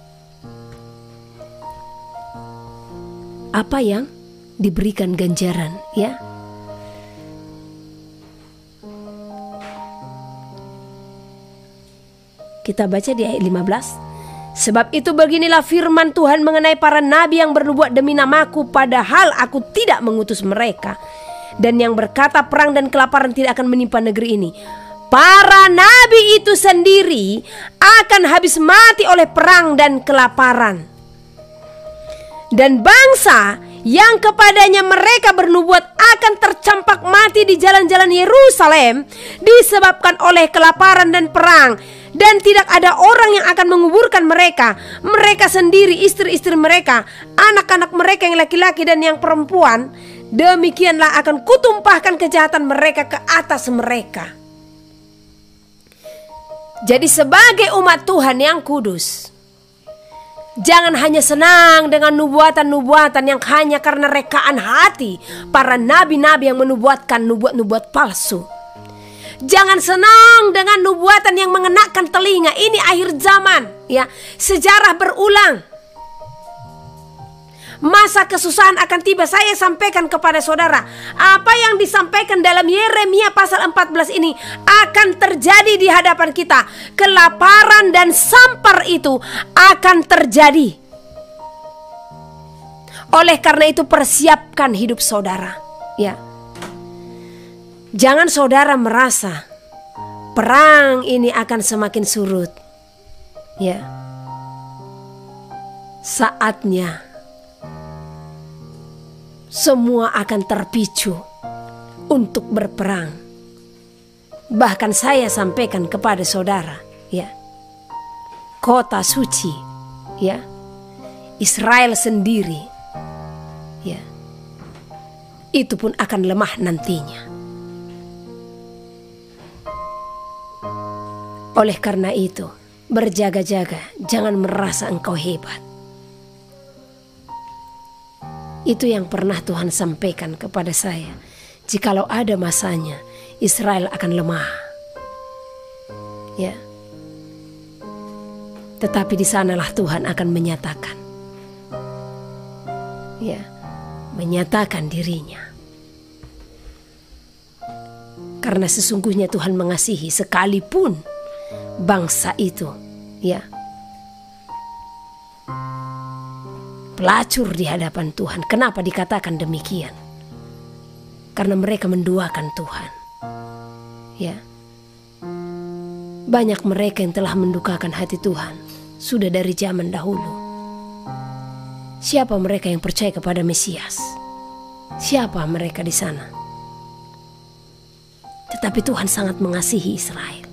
apa yang diberikan ganjaran, ya? Kita baca di ayat 15. Sebab itu beginilah firman Tuhan mengenai para nabi yang bernubuat demi namaku, padahal aku tidak mengutus mereka, dan yang berkata perang dan kelaparan tidak akan menimpa negeri ini. Para nabi itu sendiri akan habis mati oleh perang dan kelaparan. Dan bangsa yang kepadanya mereka bernubuat akan tercampak mati di jalan-jalan Yerusalem disebabkan oleh kelaparan dan perang. Dan tidak ada orang yang akan menguburkan mereka. Mereka sendiri, istri-istri mereka, anak-anak mereka yang laki-laki dan yang perempuan. Demikianlah akan kutumpahkan kejahatan mereka ke atas mereka. Jadi sebagai umat Tuhan yang kudus, jangan hanya senang dengan nubuatan-nubuatan yang hanya karena rekaan hati para nabi-nabi yang menubuatkan nubuat-nubuat palsu. Jangan senang dengan nubuatan yang mengenakan telinga. Ini akhir zaman, ya. Sejarah berulang. Masa kesusahan akan tiba. Saya sampaikan kepada saudara, apa yang disampaikan dalam Yeremia pasal 14 ini akan terjadi di hadapan kita. Kelaparan dan sampar itu akan terjadi. Oleh karena itu persiapkan hidup saudara, ya. Jangan saudara merasa perang ini akan semakin surut, ya. saatnya semua akan terpicu untuk berperang. Bahkan saya sampaikan kepada saudara, ya, kota suci, ya, Israel sendiri, ya, itu pun akan lemah nantinya. Oleh karena itu, berjaga-jaga, jangan merasa engkau hebat. Itu yang pernah Tuhan sampaikan kepada saya. Jikalau ada masanya, Israel akan lemah. Ya. Tetapi di sanalah Tuhan akan menyatakan. Ya, menyatakan dirinya. Karena sesungguhnya Tuhan mengasihi sekalipun bangsa itu, ya, pelacur di hadapan Tuhan. Kenapa dikatakan demikian? Karena mereka menduakan Tuhan. Ya. Banyak mereka yang telah mendukakan hati Tuhan sudah dari zaman dahulu. Siapa mereka yang percaya kepada Mesias? Siapa mereka di sana? Tetapi Tuhan sangat mengasihi Israel.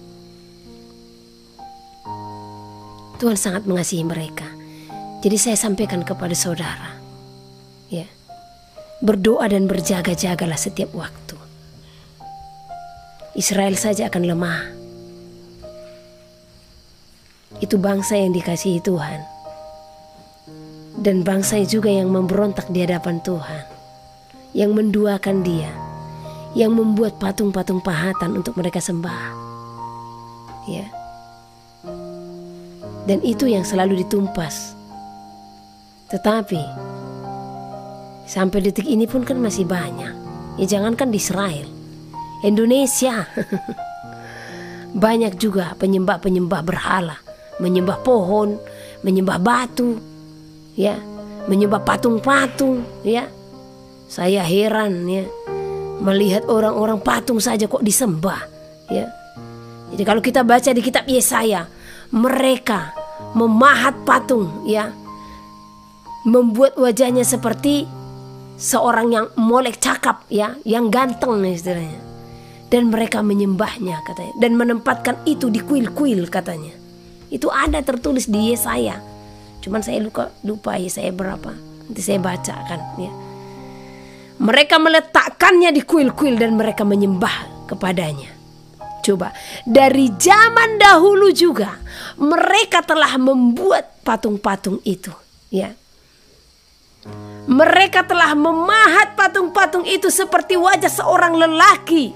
Tuhan sangat mengasihi mereka. Jadi saya sampaikan kepada saudara, ya, berdoa dan berjaga-jagalah setiap waktu. Israel saja akan lemah. Itu bangsa yang dikasihi Tuhan. Dan bangsa juga yang memberontak di hadapan Tuhan. Yang menduakan Dia. Yang membuat patung-patung pahatan untuk mereka sembah. Ya. Dan itu yang selalu ditumpas. Tetapi sampai detik ini pun kan masih banyak. Ya jangankan di Israel, Indonesia banyak juga penyembah-penyembah berhala, menyembah pohon, menyembah batu, ya, menyembah patung-patung, ya. Saya heran, ya, melihat orang-orang patung saja kok disembah, ya. Jadi kalau kita baca di kitab Yesaya, mereka memahat patung, ya, membuat wajahnya seperti seorang yang molek cakap, ya, yang ganteng istilahnya. Dan mereka menyembahnya katanya, dan menempatkan itu di kuil-kuil katanya. Itu ada tertulis di Yesaya. Cuman saya lupa Yesaya berapa. Nanti saya bacakan, ya. Mereka meletakkannya di kuil-kuil dan mereka menyembah kepadanya. Coba, dari zaman dahulu juga mereka telah membuat patung-patung itu, ya. Mereka telah memahat patung-patung itu seperti wajah seorang lelaki.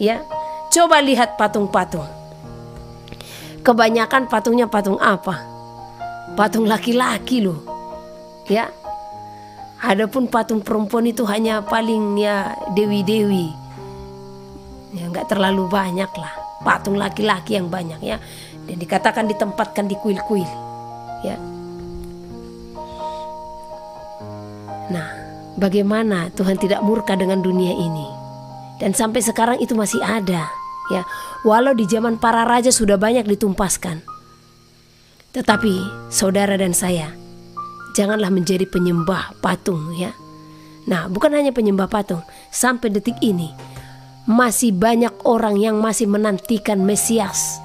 Ya, coba lihat patung-patung. Kebanyakan patungnya patung apa? Patung laki-laki loh. Ya. Adapun patung perempuan itu hanya paling ya dewi-dewi. Ya enggak terlalu banyak lah. Patung laki-laki yang banyak, ya. Dan dikatakan ditempatkan di kuil-kuil. Ya. Nah, bagaimana Tuhan tidak murka dengan dunia ini? Dan sampai sekarang itu masih ada, ya. Walau di zaman para raja sudah banyak ditumpaskan. Tetapi saudara dan saya, janganlah menjadi penyembah patung, ya. Nah, bukan hanya penyembah patung, sampai detik ini masih banyak orang yang masih menantikan Mesias,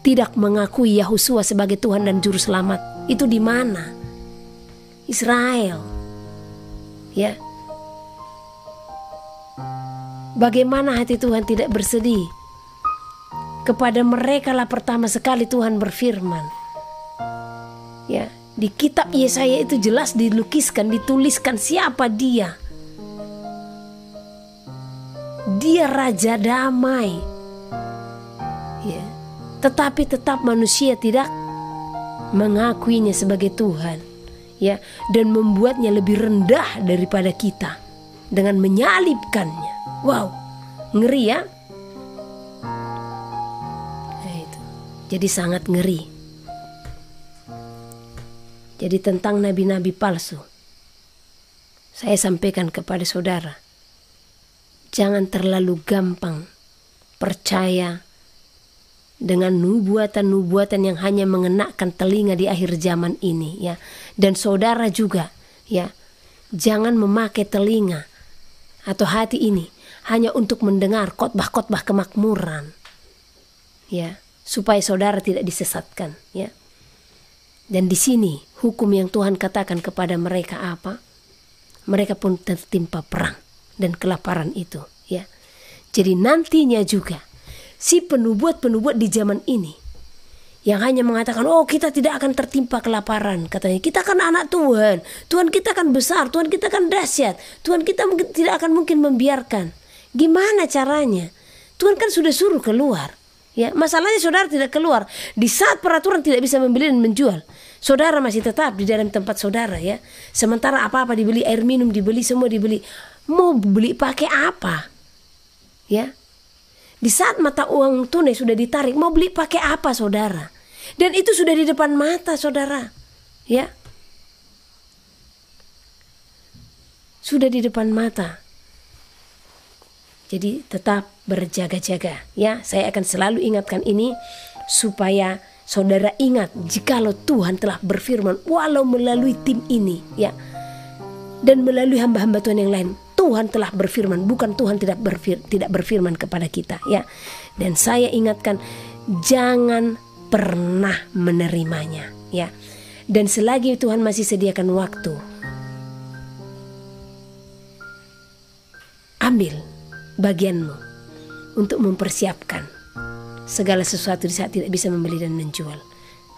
tidak mengakui Yahusua sebagai Tuhan dan Juru Selamat. Itu di mana? Israel. Ya, bagaimana hati Tuhan tidak bersedih? Kepada mereka lah pertama sekali Tuhan berfirman. Ya, di kitab Yesaya itu jelas dilukiskan, dituliskan siapa Dia. Dia Raja Damai. Ya, tetapi tetap manusia tidak mengakuinya sebagai Tuhan. Ya, dan membuatnya lebih rendah daripada kita dengan menyalibkannya. Wow, ngeri, ya. Nah, itu. Jadi sangat ngeri. Jadi tentang nabi-nabi palsu, saya sampaikan kepada saudara, jangan terlalu gampang percaya dengan nubuatan-nubuatan yang hanya mengenakan telinga di akhir zaman ini, ya. Dan saudara juga, ya, jangan memakai telinga atau hati ini hanya untuk mendengar khotbah-khotbah kemakmuran, ya, supaya saudara tidak disesatkan, ya. Dan di sini hukum yang Tuhan katakan kepada mereka apa? Mereka pun tertimpa perang dan kelaparan itu, ya. Jadi nantinya juga si penubuat-penubuat di zaman ini yang hanya mengatakan, oh kita tidak akan tertimpa kelaparan, katanya kita kan anak Tuhan, Tuhan kita kan besar, Tuhan kita kan dahsyat, Tuhan kita tidak akan mungkin membiarkan. Gimana caranya? Tuhan kan sudah suruh keluar, ya. Masalahnya saudara tidak keluar di saat peraturan tidak bisa membeli dan menjual. Saudara masih tetap di dalam tempat saudara, ya. Sementara apa-apa dibeli, air minum dibeli, semua dibeli. Mau beli pakai apa? Ya. Di saat mata uang tunai sudah ditarik, mau beli pakai apa saudara? Dan itu sudah di depan mata saudara, ya. Sudah di depan mata. Jadi tetap berjaga-jaga, ya. Saya akan selalu ingatkan ini supaya saudara ingat jikalau Tuhan telah berfirman walau melalui tim ini, ya, dan melalui hamba-hamba Tuhan yang lain, Tuhan telah berfirman, bukan Tuhan tidak berfirman kepada kita, ya. Dan saya ingatkan jangan pernah menerimanya, ya. Dan selagi Tuhan masih sediakan waktu, ambil bagianmu untuk mempersiapkan segala sesuatu di saat tidak bisa membeli dan menjual.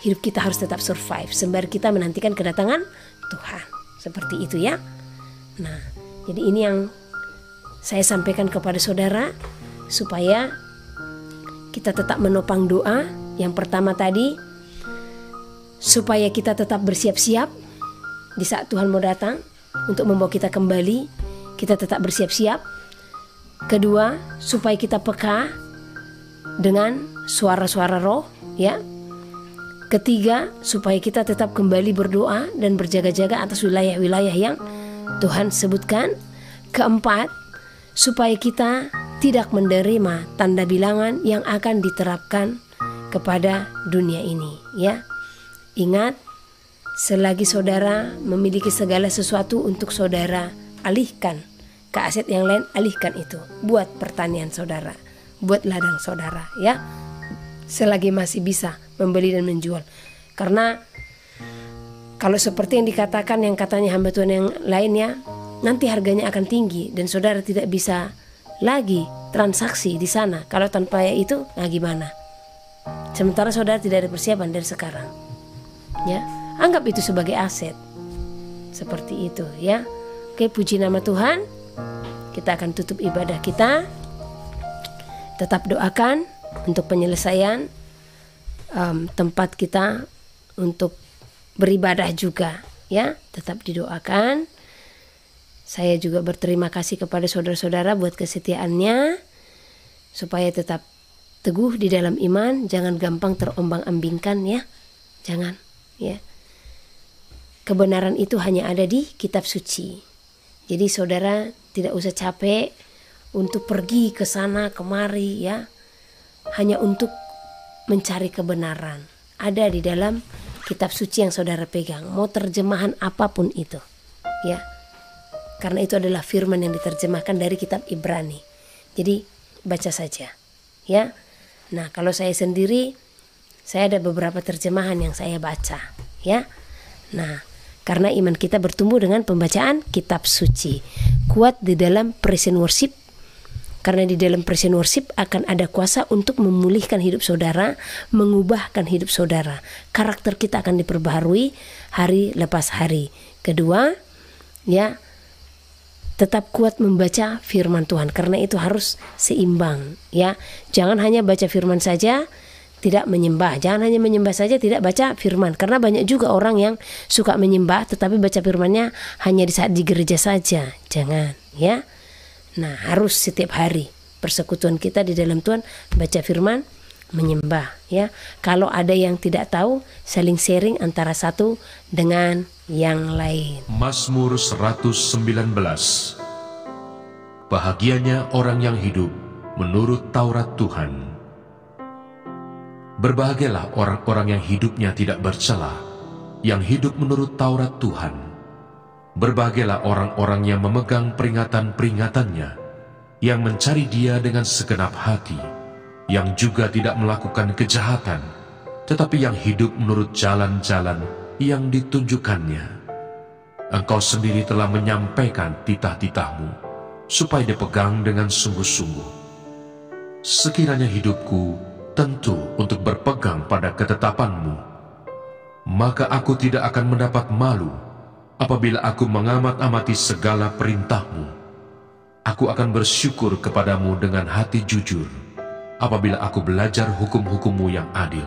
Hidup kita harus tetap survive sembari kita menantikan kedatangan Tuhan. Seperti itu, ya. Nah, jadi ini yang saya sampaikan kepada saudara supaya kita tetap menopang doa. Yang pertama tadi, supaya kita tetap bersiap-siap di saat Tuhan mau datang untuk membawa kita kembali, kita tetap bersiap-siap. Kedua, supaya kita peka dengan suara-suara roh, ya. Ketiga, supaya kita tetap kembali berdoa dan berjaga-jaga atas wilayah-wilayah yang Tuhan sebutkan. Keempat, supaya kita tidak menerima tanda bilangan yang akan diterapkan kepada dunia ini, ya. Ingat, selagi saudara memiliki segala sesuatu untuk saudara alihkan ke aset yang lain, alihkan itu buat pertanian saudara, buat ladang saudara, ya. Selagi masih bisa membeli dan menjual. Karena kalau seperti yang dikatakan yang katanya hamba Tuhan yang lainnya, nanti harganya akan tinggi dan saudara tidak bisa lagi transaksi di sana. Kalau tanpa itu, nah gimana? Sementara saudara tidak ada persiapan dari sekarang, ya. Anggap itu sebagai aset. Seperti itu, ya. Oke, puji nama Tuhan. Kita akan tutup ibadah kita. Tetap doakan untuk penyelesaian tempat kita untuk beribadah juga, ya. Tetap didoakan. Saya juga berterima kasih kepada saudara-saudara buat kesetiaannya, supaya tetap teguh di dalam iman, jangan gampang terombang-ambingkan, ya. Jangan, ya. Kebenaran itu hanya ada di kitab suci. Jadi saudara tidak usah capek untuk pergi ke sana kemari, ya. Hanya untuk mencari kebenaran. Ada di dalam kitab suci yang saudara pegang. Mau terjemahan apapun itu, ya. Karena itu adalah firman yang diterjemahkan dari kitab Ibrani. Jadi baca saja, ya. Nah, kalau saya sendiri, saya ada beberapa terjemahan yang saya baca, ya. Nah, karena iman kita bertumbuh dengan pembacaan kitab suci. Kuat di dalam praise and worship. Karena di dalam praise and worship akan ada kuasa untuk memulihkan hidup saudara, mengubahkan hidup saudara. Karakter kita akan diperbaharui hari lepas hari. Kedua, ya, tetap kuat membaca firman Tuhan, karena itu harus seimbang, ya. Jangan hanya baca firman saja, tidak menyembah. Jangan hanya menyembah saja, tidak baca firman. Karena banyak juga orang yang suka menyembah tetapi baca firmannya hanya di saat di gereja saja. Jangan, ya. Nah, harus setiap hari persekutuan kita di dalam Tuhan, baca firman, menyembah, ya. Kalau ada yang tidak tahu, saling sharing antara satu dengan yang lain. Mazmur 119. Bahagianya orang yang hidup menurut Taurat Tuhan. Berbahagialah orang-orang yang hidupnya tidak bercela, yang hidup menurut Taurat Tuhan. Berbahagialah orang-orang yang memegang peringatan-peringatannya, yang mencari Dia dengan segenap hati, yang juga tidak melakukan kejahatan, tetapi yang hidup menurut jalan-jalan yang ditunjukkannya. Engkau sendiri telah menyampaikan titah-titahmu, supaya dipegang dengan sungguh-sungguh. Sekiranya hidupku tentu untuk berpegang pada ketetapanmu, maka aku tidak akan mendapat malu apabila aku mengamat-amati segala perintahmu. Aku akan bersyukur kepadamu dengan hati jujur apabila aku belajar hukum-hukummu yang adil.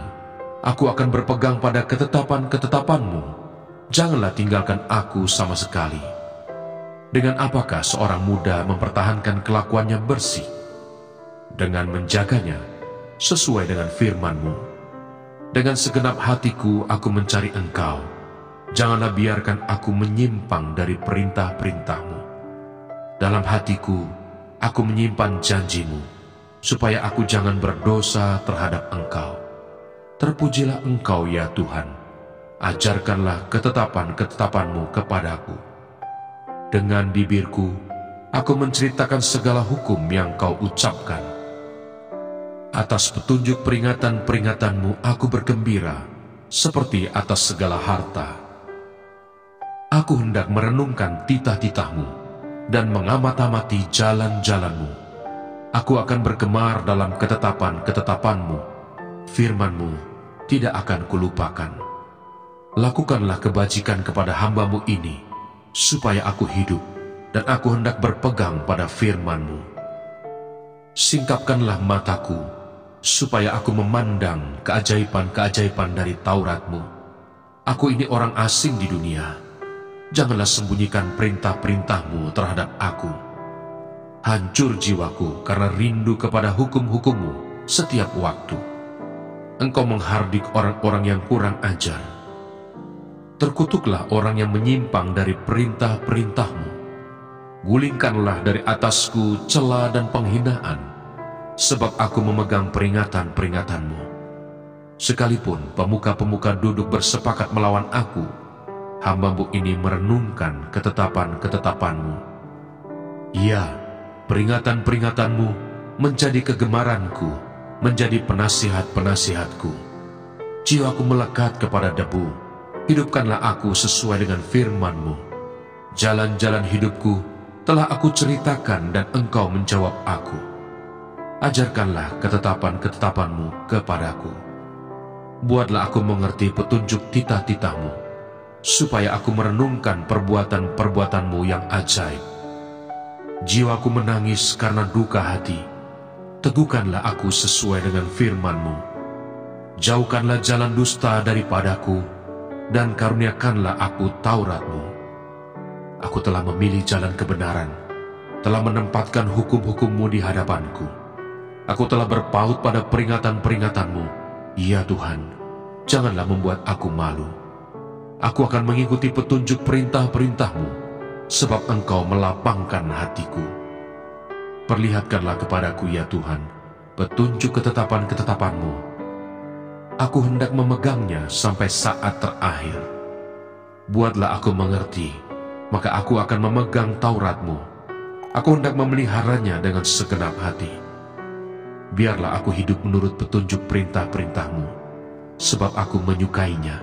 Aku akan berpegang pada ketetapan-ketetapanmu. Janganlah tinggalkan aku sama sekali. Dengan apakah seorang muda mempertahankan kelakuannya bersih? Dengan menjaganya sesuai dengan firman-Mu. Dengan segenap hatiku aku mencari Engkau. Janganlah biarkan aku menyimpang dari perintah-perintah-Mu. Dalam hatiku aku menyimpan janji-Mu, supaya aku jangan berdosa terhadap Engkau. Terpujilah Engkau ya Tuhan. Ajarkanlah ketetapan-ketetapan-Mu kepadaku. Dengan bibirku aku menceritakan segala hukum yang Kau ucapkan. Atas petunjuk peringatan-peringatanmu aku bergembira, seperti atas segala harta. Aku hendak merenungkan titah-titahmu dan mengamat-amati jalan-jalanmu. Aku akan bergemar dalam ketetapan-ketetapanmu. Firmanmu tidak akan kulupakan. Lakukanlah kebajikan kepada hamba-Mu ini, supaya aku hidup, dan aku hendak berpegang pada firman-Mu. Singkapkanlah mataku, supaya aku memandang keajaiban-keajaiban dari Taurat-Mu. Aku ini orang asing di dunia. Janganlah sembunyikan perintah-perintah-Mu terhadap aku. Hancur jiwaku karena rindu kepada hukum-hukum-Mu setiap waktu. Engkau menghardik orang-orang yang kurang ajar. Terkutuklah orang yang menyimpang dari perintah-perintah-Mu. Gulingkanlah dari atasku cela dan penghinaan, sebab aku memegang peringatan-peringatan-Mu. Sekalipun pemuka-pemuka duduk bersepakat melawan aku, hamba-Mu ini merenungkan ketetapan-ketetapan-Mu. Ya, peringatan-peringatan-Mu menjadi kegemaranku, menjadi penasihat-penasihatku. Jiwaku melekat kepada debu. Hidupkanlah aku sesuai dengan firman-Mu. Jalan-jalan hidupku telah aku ceritakan dan Engkau menjawab aku. Ajarkanlah ketetapan-ketetapan-Mu kepadaku. Buatlah aku mengerti petunjuk titah-titah-Mu, supaya aku merenungkan perbuatan-perbuatan-Mu yang ajaib. Jiwaku menangis karena duka hati. Teguhkanlah aku sesuai dengan firman-Mu. Jauhkanlah jalan dusta daripadaku, dan karuniakanlah aku Taurat-Mu. Aku telah memilih jalan kebenaran, telah menempatkan hukum-hukum-Mu di hadapanku. Aku telah berpaut pada peringatan-peringatan-Mu. Ya Tuhan, janganlah membuat aku malu. Aku akan mengikuti petunjuk perintah-perintah-Mu, sebab Engkau melapangkan hatiku. Perlihatkanlah kepadaku ya Tuhan, petunjuk ketetapan-ketetapan-Mu. Aku hendak memegangnya sampai saat terakhir. Buatlah aku mengerti, maka aku akan memegang Taurat-Mu. Aku hendak memeliharanya dengan segenap hati. Biarlah aku hidup menurut petunjuk perintah-perintah-Mu, sebab aku menyukainya.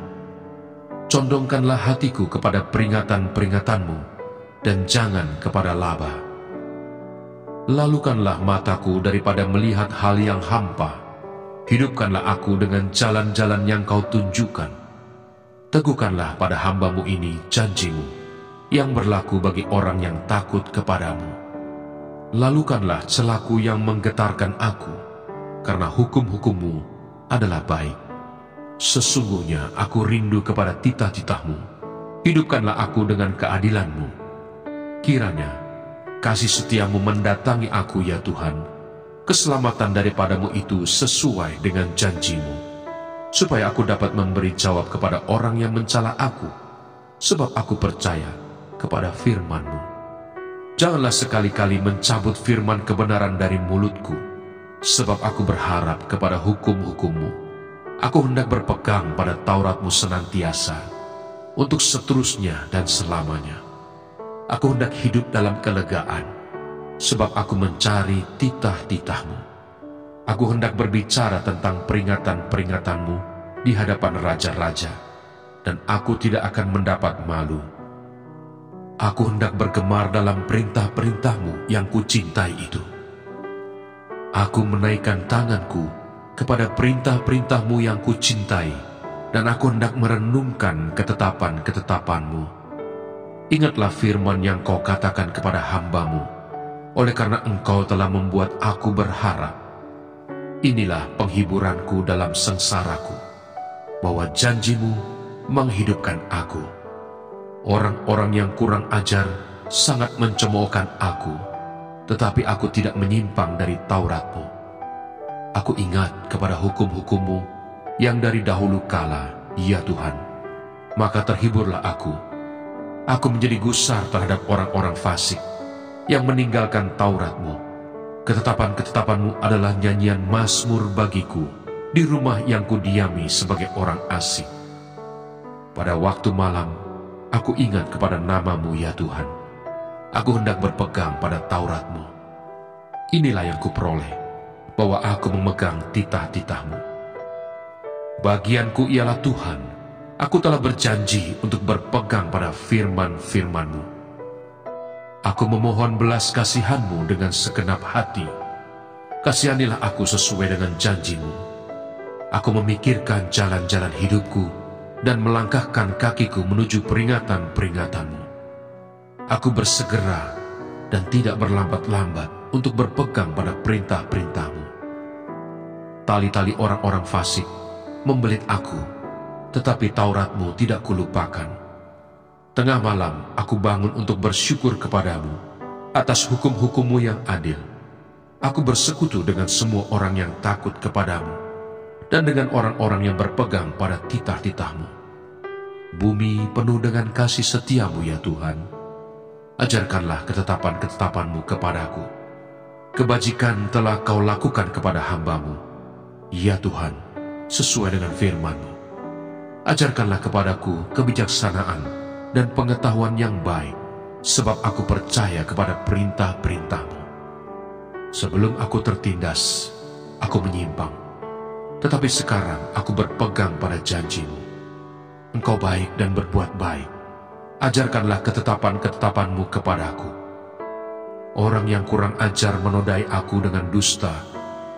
Condongkanlah hatiku kepada peringatan-peringatan-Mu, dan jangan kepada laba. Lalukanlah mataku daripada melihat hal yang hampa. Hidupkanlah aku dengan jalan-jalan yang Kau tunjukkan. Teguhkanlah pada hamba-Mu ini janji-Mu, yang berlaku bagi orang yang takut kepadamu. Lalukanlah celaku yang menggetarkan aku, karena hukum-hukum-Mu adalah baik. Sesungguhnya aku rindu kepada titah-titah-Mu. Hidupkanlah aku dengan keadilan-Mu. Kiranya kasih setia-Mu mendatangi aku ya Tuhan. Keselamatan daripada-Mu itu sesuai dengan janji-Mu, supaya aku dapat memberi jawab kepada orang yang mencela aku, sebab aku percaya kepada firman-Mu. Janganlah sekali-kali mencabut firman kebenaran dari mulutku, sebab aku berharap kepada hukum-hukum-Mu. Aku hendak berpegang pada Taurat-Mu senantiasa, untuk seterusnya dan selamanya. Aku hendak hidup dalam kelegaan, sebab aku mencari titah-titah-Mu. Aku hendak berbicara tentang peringatan-peringatan-Mu di hadapan raja-raja, dan aku tidak akan mendapat malu. Aku hendak bergemar dalam perintah-perintah-Mu yang kucintai itu. Aku menaikkan tanganku kepada perintah-perintah-Mu yang kucintai, dan aku hendak merenungkan ketetapan-ketetapan-Mu. Ingatlah firman yang Kau katakan kepada hamba-Mu, oleh karena Engkau telah membuat aku berharap. Inilah penghiburanku dalam sengsaraku, bahwa janji-Mu menghidupkan aku. Orang-orang yang kurang ajar sangat mencemoohkan aku, tetapi aku tidak menyimpang dari Taurat-Mu. Aku ingat kepada hukum-hukum-Mu yang dari dahulu kala, ya Tuhan. Maka terhiburlah aku. Aku menjadi gusar terhadap orang-orang fasik yang meninggalkan Taurat-Mu. Ketetapan-ketetapan-Mu adalah nyanyian mazmur bagiku di rumah yang kudiami sebagai orang asing. Pada waktu malam, aku ingat kepada nama-Mu, ya Tuhan. Aku hendak berpegang pada Taurat-Mu. Inilah yang kuperoleh, bahwa aku memegang titah-titah-Mu. Bagianku ialah Tuhan. Aku telah berjanji untuk berpegang pada firman-firman-Mu. Aku memohon belas kasihan-Mu dengan segenap hati. Kasihanilah aku sesuai dengan janji-Mu. Aku memikirkan jalan-jalan hidupku dan melangkahkan kakiku menuju peringatan-peringatan-Mu. Aku bersegera dan tidak berlambat-lambat untuk berpegang pada perintah-perintah-Mu. Tali-tali orang-orang fasik membelit aku, tetapi Taurat-Mu tidak kulupakan. Tengah malam aku bangun untuk bersyukur kepadamu atas hukum-hukum-Mu yang adil. Aku bersekutu dengan semua orang yang takut kepadamu dan dengan orang-orang yang berpegang pada titah-titah-Mu. Bumi penuh dengan kasih setia-Mu, ya Tuhan. Ajarkanlah ketetapan-ketetapan-Mu kepadaku. Kebajikan telah Kau lakukan kepada hamba-Mu, ya Tuhan, sesuai dengan firman-Mu. Ajarkanlah kepadaku kebijaksanaan dan pengetahuan yang baik, sebab aku percaya kepada perintah-perintah-Mu. Sebelum aku tertindas, aku menyimpang, tetapi sekarang aku berpegang pada janji-Mu. Engkau baik dan berbuat baik. Ajarkanlah ketetapan-ketetapan-Mu kepadaku. Orang yang kurang ajar menodai aku dengan dusta,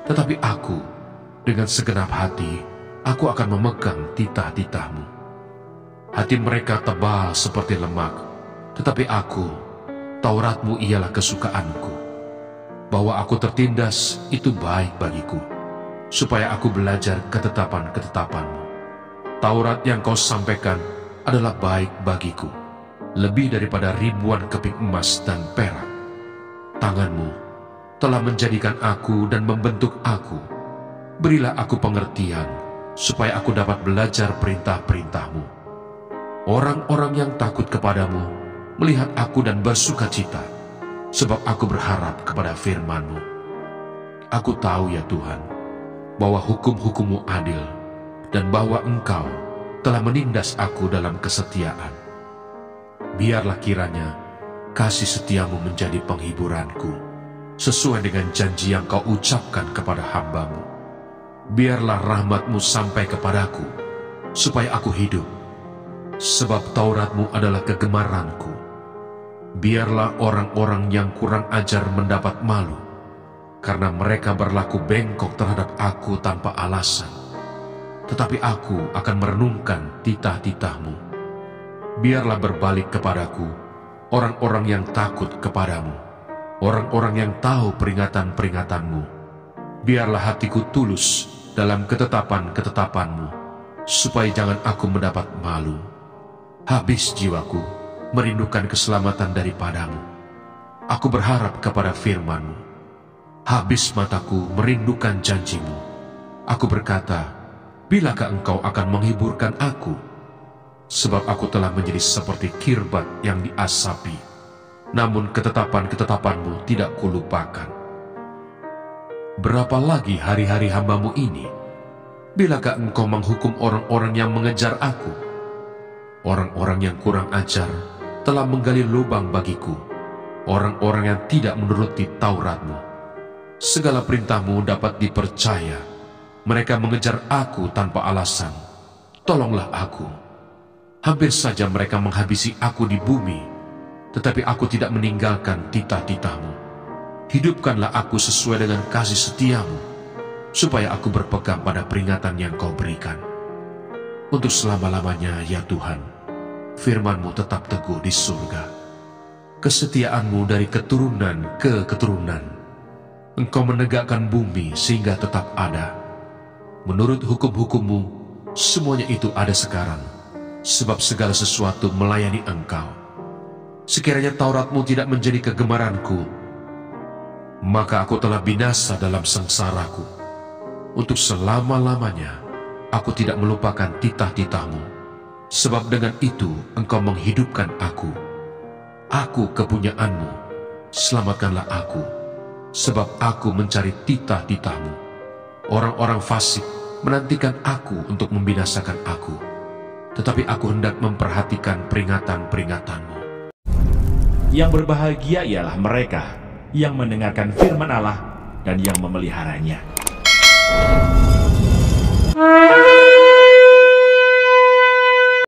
tetapi aku, dengan segenap hati, aku akan memegang titah-titah-Mu. Hati mereka tebal seperti lemak, tetapi aku, Taurat-Mu ialah kesukaanku. Bahwa aku tertindas itu baik bagiku, supaya aku belajar ketetapan-ketetapan-Mu. Taurat yang Kau sampaikan adalah baik bagiku, lebih daripada ribuan keping emas dan perak. Tangan-Mu telah menjadikan aku dan membentuk aku. Berilah aku pengertian, supaya aku dapat belajar perintah-perintah-Mu. Orang-orang yang takut kepadamu melihat aku dan bersukacita, sebab aku berharap kepada firman-Mu. Aku tahu, ya Tuhan, bahwa hukum-hukum-Mu adil, dan bahwa Engkau telah menindas aku dalam kesetiaan. Biarlah kiranya kasih setiamu menjadi penghiburanku, sesuai dengan janji yang Kau ucapkan kepada hamba-Mu. Biarlah rahmat-Mu sampai kepadaku, supaya aku hidup, sebab Taurat-Mu adalah kegemaranku. Biarlah orang-orang yang kurang ajar mendapat malu, karena mereka berlaku bengkok terhadap aku tanpa alasan. Tetapi aku akan merenungkan titah-titah-Mu. Biarlah berbalik kepadaku orang-orang yang takut kepadamu, orang-orang yang tahu peringatan-peringatan-Mu. Biarlah hatiku tulus dalam ketetapan-ketetapan-Mu, supaya jangan aku mendapat malu. Habis jiwaku merindukan keselamatan daripada-Mu. Aku berharap kepada firman-Mu. Habis mataku merindukan janji-Mu. Aku berkata, bilakah Engkau akan menghiburkan aku? Sebab aku telah menjadi seperti kirbat yang diasapi, namun ketetapan-ketetapan-Mu tidak kulupakan. Berapa lagi hari-hari hamba-Mu ini? bilakah engkau menghukum orang-orang yang mengejar aku? Orang-orang yang kurang ajar telah menggali lubang bagiku, orang-orang yang tidak menuruti Taurat-Mu. Segala perintah-Mu dapat dipercaya. Mereka mengejar aku tanpa alasan. Tolonglah aku. Hampir saja mereka menghabisi aku di bumi, tetapi aku tidak meninggalkan titah-titah-Mu. Hidupkanlah aku sesuai dengan kasih setia-Mu, supaya aku berpegang pada peringatan yang Kau berikan. Untuk selama-lamanya, ya Tuhan, firman-Mu tetap teguh di surga. Kesetiaan-Mu dari keturunan ke keturunan. Engkau menegakkan bumi sehingga tetap ada. Menurut hukum-hukum-Mu, semuanya itu ada sekarang, sebab segala sesuatu melayani Engkau. Sekiranya Taurat-Mu tidak menjadi kegemaranku, maka aku telah binasa dalam sengsaraku. Untuk selama-lamanya, aku tidak melupakan titah-titah-Mu, sebab dengan itu Engkau menghidupkan aku. Aku kepunyaan-Mu, selamatkanlah aku, sebab aku mencari titah-titah-Mu. Orang-orang fasik menantikan aku untuk membinasakan aku, tetapi aku hendak memperhatikan peringatan-peringatan-Mu. Yang berbahagia ialah mereka yang mendengarkan firman Allah dan yang memeliharanya.